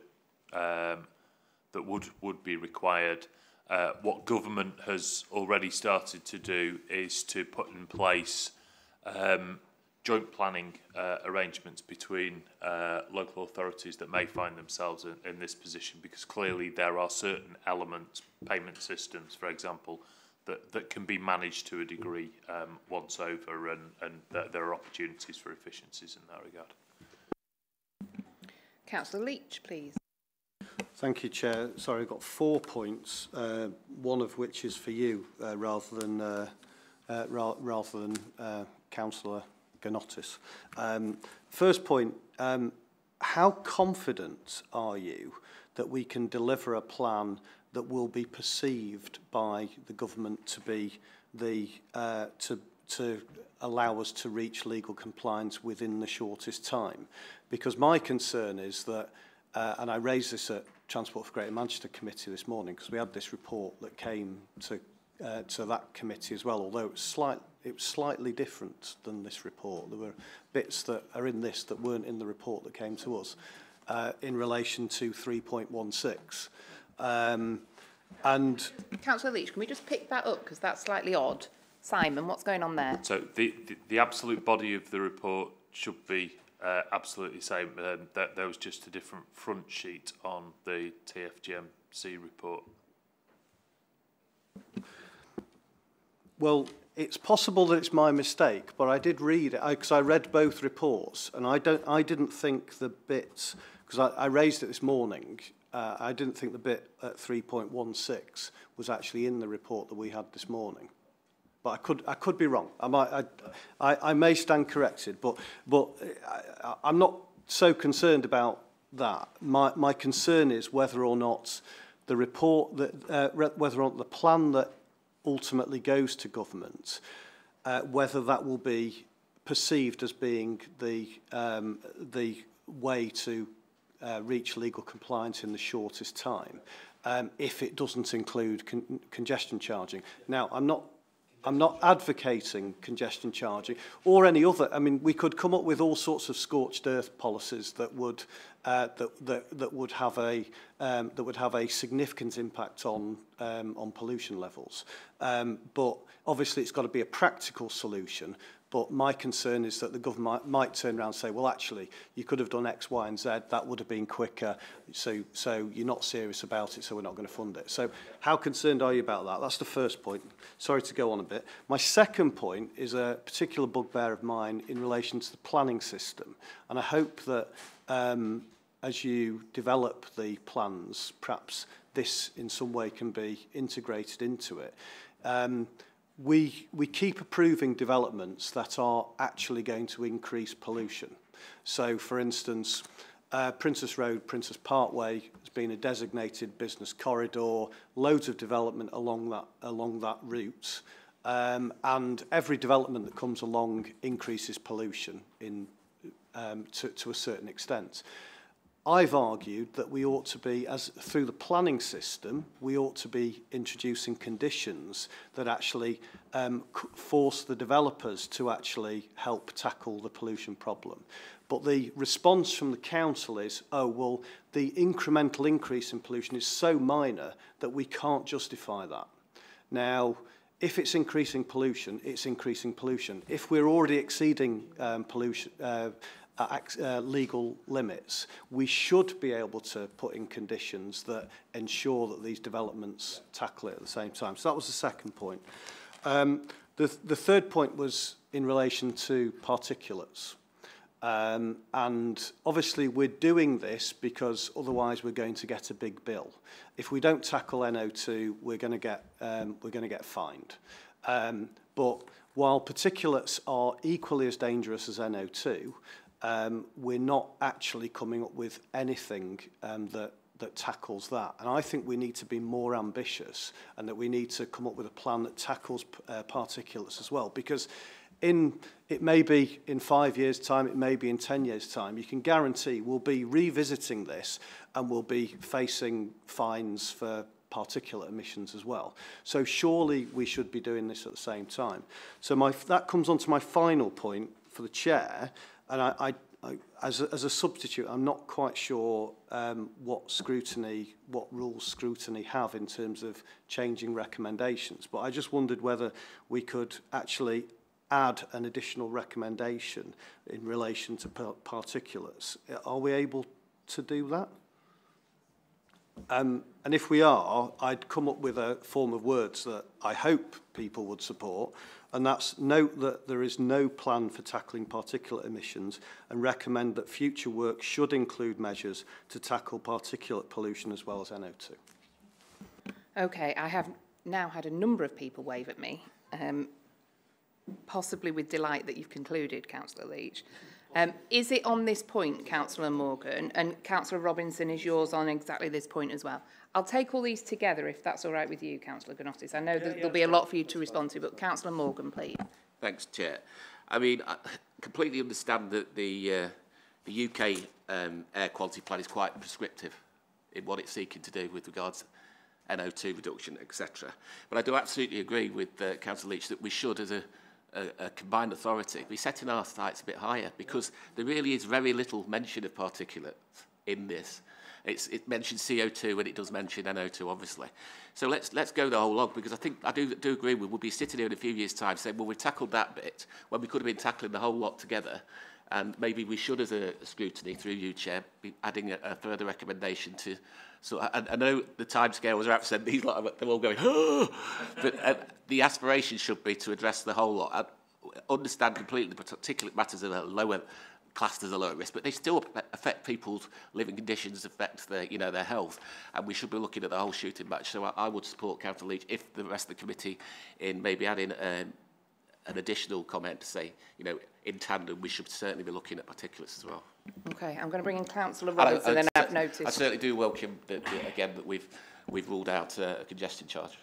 that would be required. What government has already started to do is to put in place joint planning arrangements between local authorities that may find themselves in this position, because clearly there are certain elements, payment systems, for example, that can be managed to a degree once over, and there are opportunities for efficiencies in that regard. Councillor Leach, please. Thank you, Chair. Sorry, I've got 4 points, one of which is for you rather than Councillor Ganotis. First point, how confident are you that we can deliver a plan that will be perceived by the government to be to allow us to reach legal compliance within the shortest time? Because my concern is that, and I raised this at Transport for Greater Manchester Committee this morning, because we had this report that came to that committee as well, although it was slightly different than this report. There were bits that are in this that weren't in the report that came to us in relation to 3.16. And Councillor Leach, can we just pick that up, because that's slightly odd? Simon, what's going on there? So the absolute body of the report should be absolutely the same. There was just a different front sheet on the TFGMC report. Well, it's possible that it's my mistake, but I did read it because I read both reports, and I didn't think the bits, because I raised it this morning. I didn't think the bit at 3.16 was actually in the report that we had this morning, but I could be wrong. I may stand corrected, but I'm not so concerned about that. My concern is whether or not the report that whether or not the plan that ultimately goes to government, whether that will be perceived as being the way to reach legal compliance in the shortest time, if it doesn't include congestion charging. Now, I'm not I'm not advocating congestion charging or any other. I mean, we could come up with all sorts of scorched earth policies that would that would have a significant impact on pollution levels. But obviously, it's got to be a practical solution. But my concern is that the government might turn around and say, well, actually, you could have done X, Y, and Z. That would have been quicker. So you're not serious about it, so we're not going to fund it. So how concerned are you about that? That's the first point. Sorry to go on a bit. My second point is a particular bugbear of mine in relation to the planning system. And I hope that as you develop the plans, perhaps this in some way can be integrated into it. We keep approving developments that are actually going to increase pollution. So, for instance, Princess Road, Princess Parkway has been a designated business corridor, loads of development along that route, and every development that comes along increases pollution to a certain extent. I've argued that we ought to be, through the planning system, we ought to be introducing conditions that actually force the developers to actually help tackle the pollution problem. But the response from the council is, oh, well, the incremental increase in pollution is so minor that we can't justify that. Now, if it's increasing pollution, it's increasing pollution. If we're already exceeding legal limits, we should be able to put in conditions that ensure that these developments tackle it at the same time. So that was the second point. The third point was in relation to particulates. And obviously we're doing this because otherwise we're going to get a big bill. If we don't tackle NO2, we're going to get fined. But while particulates are equally as dangerous as NO2, we're not actually coming up with anything that tackles that. And I think we need to be more ambitious and that we need to come up with a plan that tackles particulates as well. Because it may be in 5 years' time, it may be in 10 years' time, you can guarantee we'll be revisiting this and we'll be facing fines for particulate emissions as well. So surely we should be doing this at the same time. So that comes on to my final point for the chair. And I as a substitute, I'm not quite sure what rules scrutiny have in terms of changing recommendations. But I just wondered whether we could actually add an additional recommendation in relation to particulates. Are we able to do that? And if we are, I'd come up with a form of words that I hope people would support, and that's note that there is no plan for tackling particulate emissions and recommend that future work should include measures to tackle particulate pollution as well as NO2. Okay, I have now had a number of people wave at me, possibly with delight that you've concluded, Councillor Leach. Is it on this point, Councillor Morgan, and Councillor Robinson, is yours on exactly this point as well? I'll take all these together if that's all right with you, Councillor Gnottis. I know there'll be a lot for you to respond to, but Councillor Morgan, please. Thanks, Chair. I mean, I completely understand that the UK air quality plan is quite prescriptive in what it's seeking to do with regards to NO2 reduction, etc. But I do absolutely agree with Councillor Leach that we should, as a combined authority, be setting our sights a bit higher, because there really is very little mention of particulates in this. It mentions CO2 and it does mention NO2, obviously. So let's go the whole log, because I do agree we'll be sitting here in a few years' time saying, well, we've tackled that bit when we could have been tackling the whole lot together. And maybe we should, as a scrutiny through you, Chair, be adding a further recommendation to. So I know the timescales are absent; these lot, they're all going, oh! But the aspiration should be to address the whole lot. I understand completely the particulate matters are lower classed as a lower risk, but they still affect people's living conditions, affect their health, and we should be looking at the whole shooting match. So I would support Councillor Leach if the rest of the committee in maybe adding an additional comment to say, in tandem, we should certainly be looking at particulates as well. Okay, I'm going to bring in Councillor Robinson, and I've noticed. I certainly do welcome that we've ruled out a congestion charge.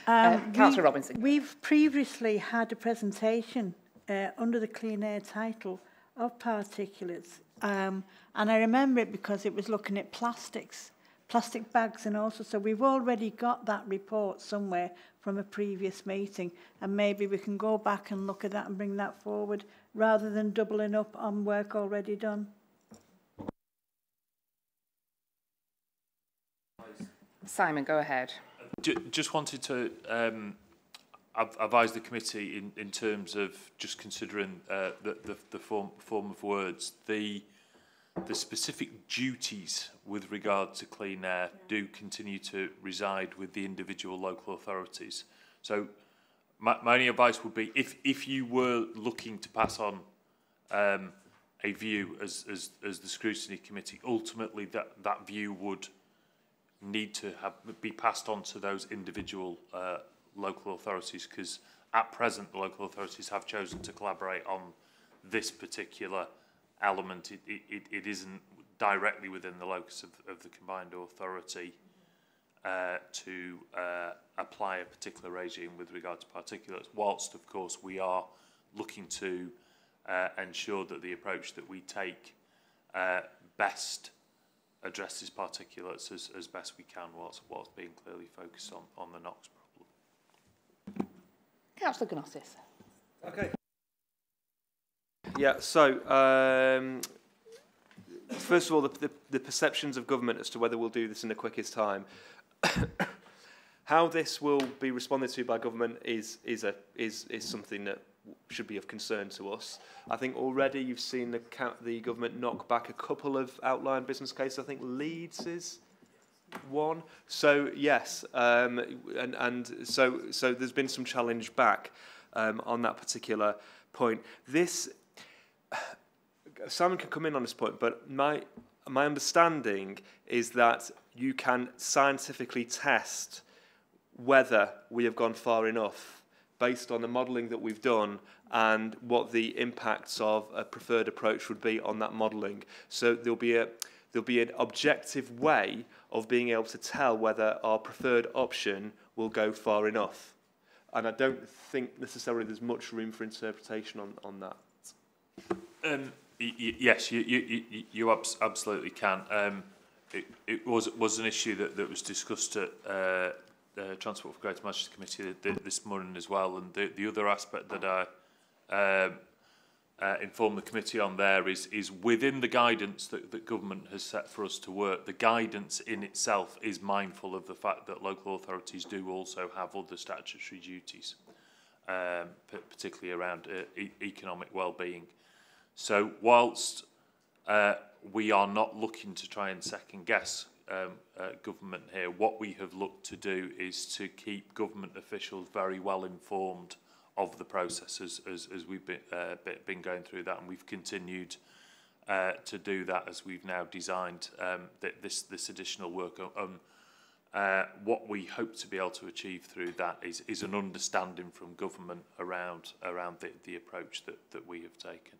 Councillor Robinson. We've previously had a presentation under the clean air title of particulates, and I remember it because it was looking at plastics. plastic bags and also, so we've already got that report somewhere from a previous meeting, and maybe we can go back and look at that and bring that forward rather than doubling up on work already done. Simon, go ahead. Just wanted to advise the committee in terms of just considering the form of words. The specific duties with regard to clean air do continue to reside with the individual local authorities. So my only advice would be if you were looking to pass on a view as the scrutiny committee, ultimately that view would need to be passed on to those individual local authorities, because at present the local authorities have chosen to collaborate on this particular element. It isn't directly within the locus of the combined authority to apply a particular regime with regard to particulates, whilst of course we are looking to ensure that the approach that we take best addresses particulates as best we can, whilst being clearly focused on the NOx problem. Councillor Gnosis. Okay. Yeah, so first of all, the perceptions of government as to whether we'll do this in the quickest time. How this will be responded to by government is something that should be of concern to us. I think already you've seen the government knock back a couple of outline business cases. I think Leeds is one. So yes, and so there's been some challenge back on that particular point. Simon can come in on this point, but my understanding is that you can scientifically test whether we have gone far enough based on the modelling that we've done and what the impacts of a preferred approach would be on that modelling. So there'll be an objective way of being able to tell whether our preferred option will go far enough. And I don't think necessarily there's much room for interpretation on that. Yes, you absolutely can. It was an issue that was discussed at the Transport for Greater Manchester Committee this morning as well, and the other aspect that I informed the committee on there is within the guidance that government has set for us to work. The guidance in itself is mindful of the fact that local authorities do also have other statutory duties, particularly around economic well-being. So whilst we are not looking to try and second-guess government here, what we have looked to do is to keep government officials very well informed of the process as we've been going through that, and we've continued to do that as we've now designed this additional work. What we hope to be able to achieve through that is an understanding from government around the approach that we have taken.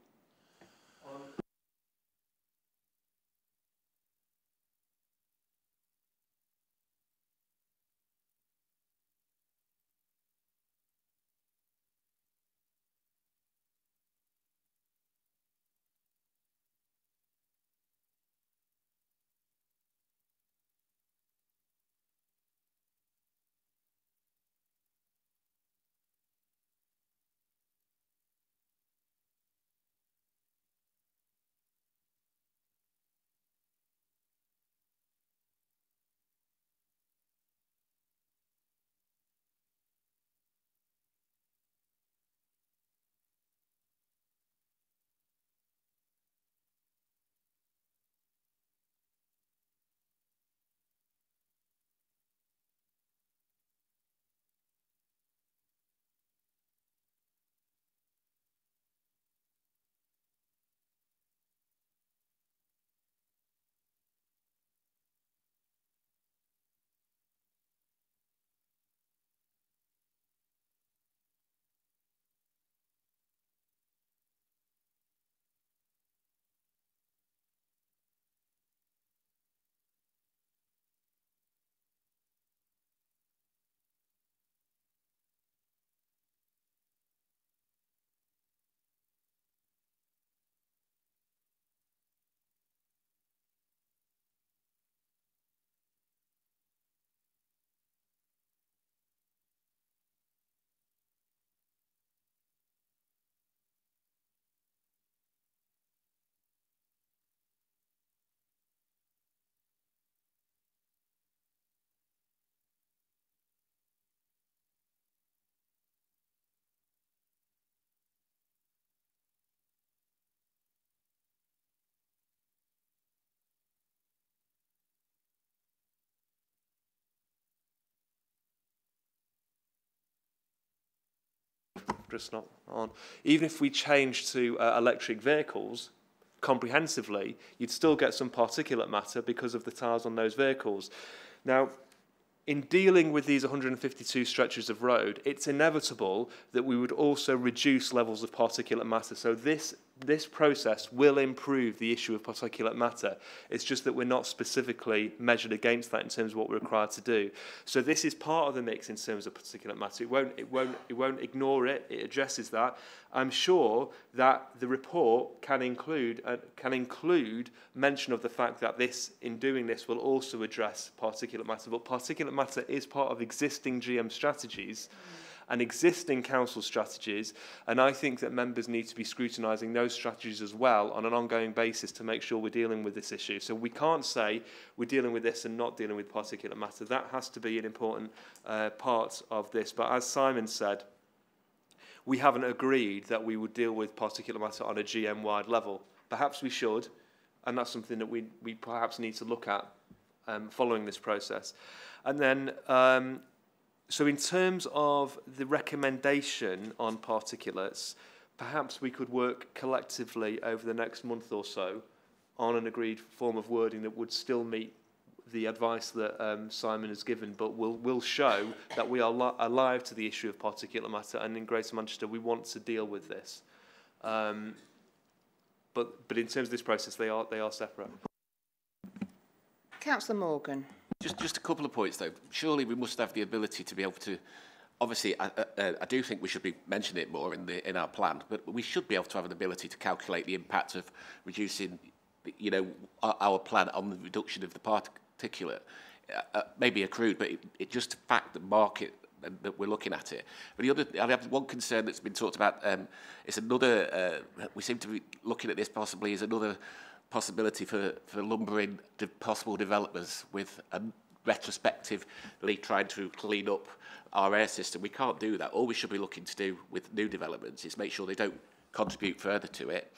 just not on. Even if we change to electric vehicles comprehensively, you'd still get some particulate matter because of the tyres on those vehicles. Now, in dealing with these 152 stretches of road, it's inevitable that we would also reduce levels of particulate matter. So this process will improve the issue of particulate matter. It's just that we're not specifically measured against that in terms of what we're required to do. So this is part of the mix in terms of particulate matter. It won't ignore it. It addresses that. I'm sure that the report can include mention of the fact that in doing this will also address particulate matter. But particulate matter is part of existing GM strategies and existing council strategies, and I think that members need to be scrutinising those strategies as well on an ongoing basis to make sure we're dealing with this issue. So we can't say we're dealing with this and not dealing with particulate matter. That has to be an important part of this. But as Simon said, we haven't agreed that we would deal with particulate matter on a GM-wide level. Perhaps we should, and that's something that we perhaps need to look at following this process. And then so in terms of the recommendation on particulates, perhaps we could work collectively over the next month or so on an agreed form of wording that would still meet the advice that Simon has given, but will show that we are alive to the issue of particulate matter, and in Greater Manchester we want to deal with this. But in terms of this process, they are separate. Councillor Morgan. Just a couple of points, though. Surely we must have the ability to be able to... Obviously, I do think we should be mentioning it more in our plan, but we should be able to have an ability to calculate the impact of reducing, our plan on the reduction of the particulate. Maybe accrued, but it just a fact the market that we're looking at it. But I have one concern that's been talked about. It's another. We seem to be looking at this possibly as another possibility for lumbering possible developers with a retrospectively trying to clean up our air system. We can't do that. All we should be looking to do with new developments is make sure they don't contribute further to it.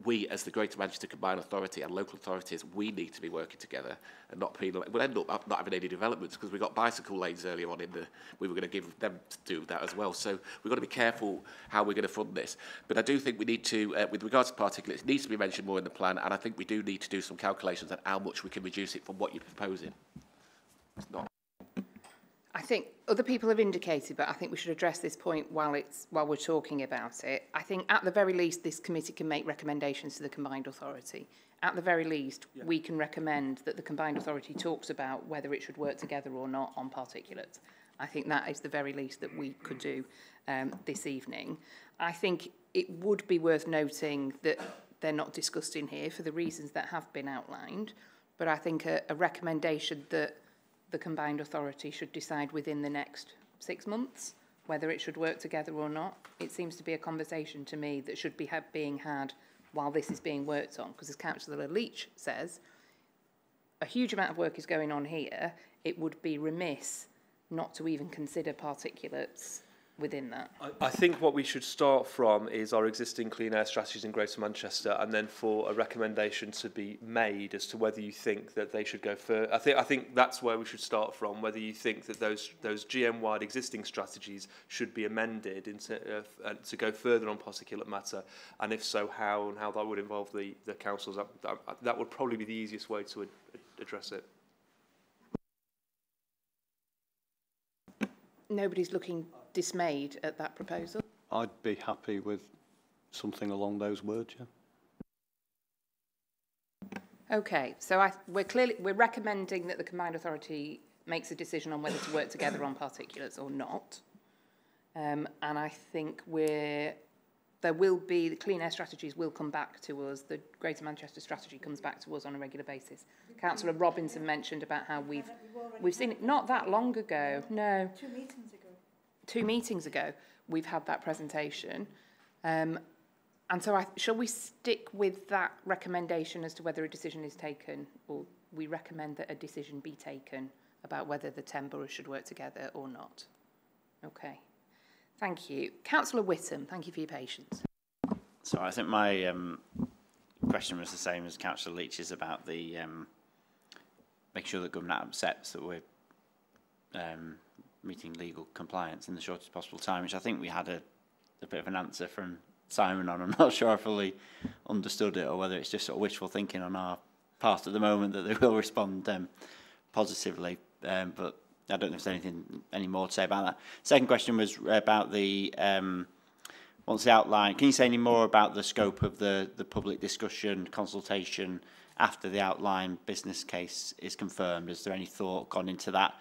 We, as the Greater Manchester Combined Authority and local authorities, we need to be working together and not penalise. We'll end up not having any developments because we got bicycle lanes earlier on we were going to give them to do that as well. So we've got to be careful how we're going to fund this. But I do think we need to, with regards to particulates, it needs to be mentioned more in the plan, and I think we do need to do some calculations on how much we can reduce it from what you're proposing. It's not. I think other people have indicated, but I think we should address this point while we're talking about it. I think at the very least, this committee can make recommendations to the Combined Authority. At the very least, we can recommend that the Combined Authority talks about whether it should work together or not on particulates. I think that is the very least that we could do this evening. I think it would be worth noting that they're not discussed in here for the reasons that have been outlined, but I think a recommendation that the Combined Authority should decide within the next 6 months whether it should work together or not. It seems to be a conversation to me that should be being had while this is being worked on, because as Councillor Leach says, a huge amount of work is going on here. It would be remiss not to even consider particulates within that. I think what we should start from is our existing clean air strategies in Greater Manchester, and then for a recommendation to be made as to whether you think that they should go further. I think that's where we should start from, whether you think that those GM-wide existing strategies should be amended to go further on particulate matter, and if so, how, and how that would involve the councils. That would probably be the easiest way to address it. Nobody's looking dismayed at that proposal? I'd be happy with something along those words, yeah. Okay, so we're recommending that the Combined Authority makes a decision on whether to work together on particulates or not. And I think the clean air strategies will come back to us. The Greater Manchester strategy comes back to us on a regular basis. Councillor Robinson mentioned about how we've seen it not that long ago. No. 2 meetings ago. 2 meetings ago, we've had that presentation. And so shall we stick with that recommendation as to whether a decision is taken, or we recommend that a decision be taken about whether the 10 boroughs should work together or not? Okay. Thank you. Councillor Whittam, thank you for your patience. So I think my question was the same as Councillor Leach's about the making sure that government accepts that we're meeting legal compliance in the shortest possible time, which I think we had a bit of an answer from Simon on. I'm not sure I fully understood it, or whether it's just sort of wishful thinking on our part at the moment that they will respond positively. But I don't know if there's any more to say about that. Second question was about the once the outline. Can you say any more about the scope of the public discussion, consultation after the outline business case is confirmed? Is there any thought gone into that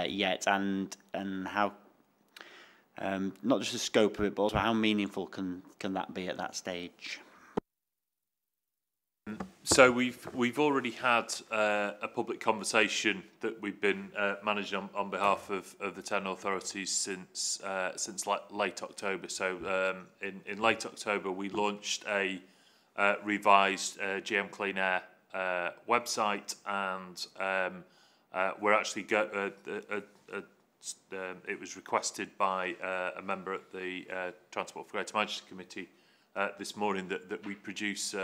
yet, and how? Not just the scope of it, but also how meaningful can that be at that stage? So we've already had a public conversation that we've been managing on behalf of the 10 authorities since late October. So in late October we launched a revised GM Clean Air website, and we're actually it was requested by a member at the Transport for Greater Manchester Committee this morning that we produce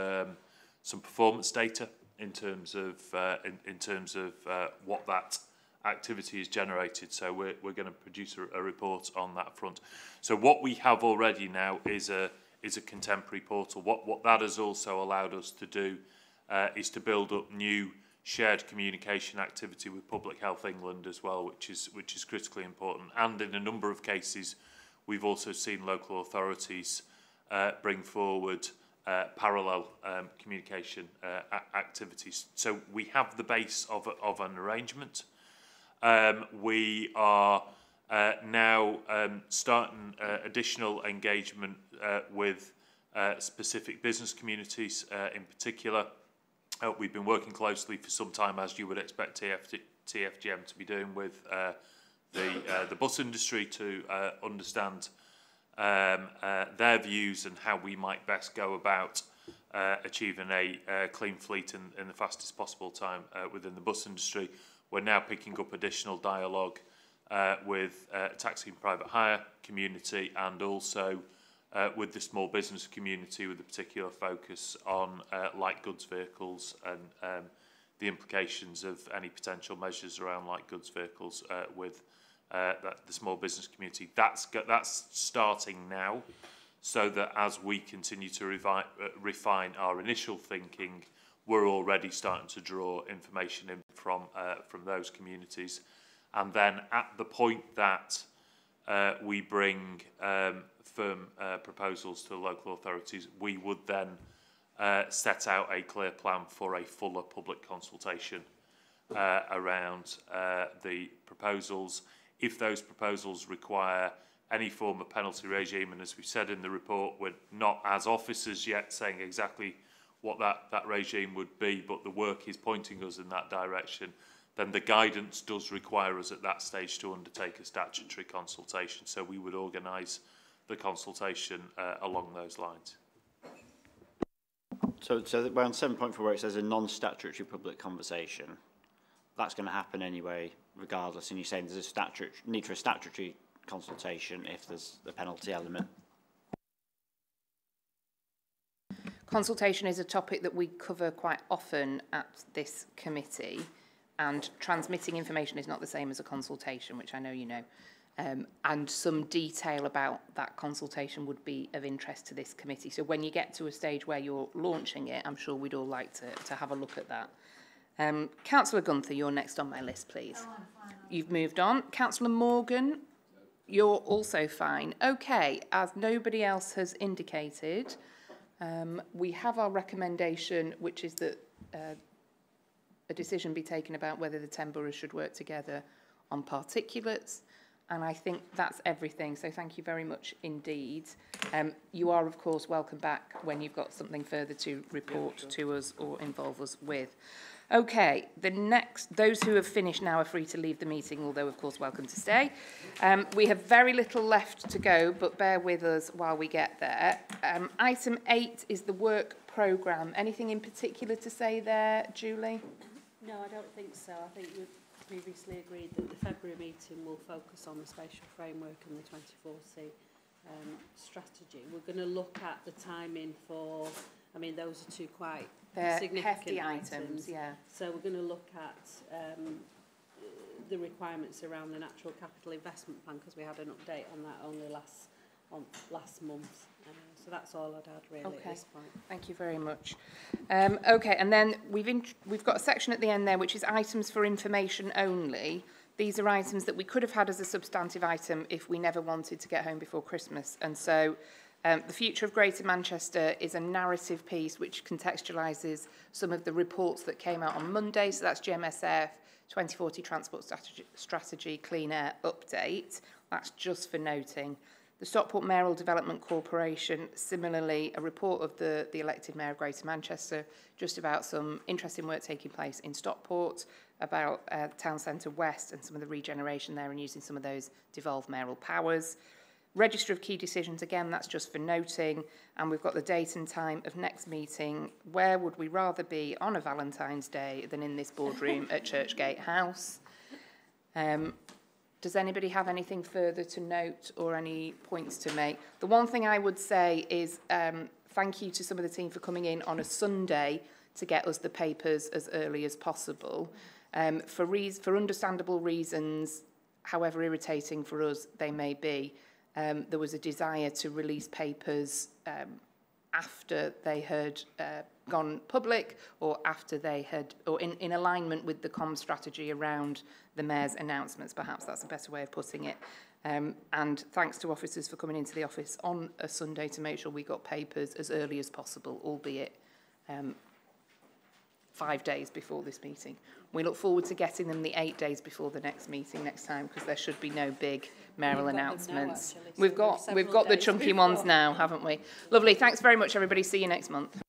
some performance data in terms of what that activity has generated. So we're going to produce a report on that front. So what we have already now is a contemporary portal. What that has also allowed us to do is to build up new shared communication activity with Public Health England as well, which is critically important. And in a number of cases, we've also seen local authorities bring forward parallel communication activities. So we have the base of an arrangement. We are now starting additional engagement with specific business communities in particular. We've been working closely for some time, as you would expect TFGM to be doing, with the bus industry to understand their views and how we might best go about achieving a clean fleet in the fastest possible time within the bus industry. We're now picking up additional dialogue with taxi and private hire community, and also with the small business community, with a particular focus on light goods vehicles and the implications of any potential measures around light goods vehicles with the small business community. That's starting now, so that as we continue to refine our initial thinking, we're already starting to draw information in from those communities. And then at the point that we bring firm proposals to local authorities, we would then set out a clear plan for a fuller public consultation around the proposals. If those proposals require any form of penalty regime, and as we said in the report, we're not as officers yet saying exactly what that regime would be, but the work is pointing us in that direction, then the guidance does require us at that stage to undertake a statutory consultation. So we would organise the consultation along those lines. So we're on 7.4 where it says a non-statutory public conversation. That's going to happen anyway, regardless. And you're saying there's a need for a statutory consultation if there's the penalty element. Consultation is a topic that we cover quite often at this committee, and transmitting information is not the same as a consultation, which I know you know. And some detail about that consultation would be of interest to this committee. So when you get to a stage where you're launching it, I'm sure we'd all like to have a look at that. Councillor Gunther, you're next on my list, please. Oh, I'm fine. You've moved on. Councillor Morgan, you're also fine. Okay, as nobody else has indicated, we have our recommendation, which is that a decision be taken about whether the 10 boroughs should work together on particulates. And I think that's everything. So thank you very much indeed. You are, of course, welcome back when you've got something further to report to us or involve us with. Okay, those who have finished now are free to leave the meeting, although, of course, welcome to stay. We have very little left to go, but bear with us while we get there. Item 8 is the work programme. Anything in particular to say there, Julie? No, I don't think so. I think we've previously agreed that the February meeting will focus on the spatial framework and the 2040 strategy. We're going to look at the timing for, I mean, those are two quite significant hefty items, yeah. So we're going to look at the requirements around the natural capital investment plan, because we had an update on that only last month. So that's all I'd add really at this point. Thank you very much. Okay, and then we've got a section at the end there which is items for information only. These are items that we could have had as a substantive item if we never wanted to get home before Christmas. And so the future of Greater Manchester is a narrative piece which contextualises some of the reports that came out on Monday. So that's Gmca 2040 Transport Strategy Clean Air Update. That's just for noting. The Stockport Mayoral Development Corporation, similarly, a report of the elected Mayor of Greater Manchester, just about some interesting work taking place in Stockport, about Town Centre West and some of the regeneration there and using some of those devolved mayoral powers. Register of key decisions, again, that's just for noting. And we've got the date and time of next meeting. Where would we rather be on a Valentine's Day than in this boardroom at Churchgate House? Does anybody have anything further to note or any points to make? The one thing I would say is thank you to some of the team for coming in on a Sunday to get us the papers as early as possible. For understandable reasons, however irritating for us they may be, there was a desire to release papers after they had gone public or after they had, or in alignment with the comm strategy around the Mayor's announcements, perhaps that's a better way of putting it. And thanks to officers for coming into the office on a Sunday to make sure we got papers as early as possible, albeit 5 days before this meeting. We look forward to getting them the 8 days before the next meeting next time, because there should be no big mayoral announcements. We've got the chunky ones now, haven't we? Lovely. Thanks very much, everybody. See you next month.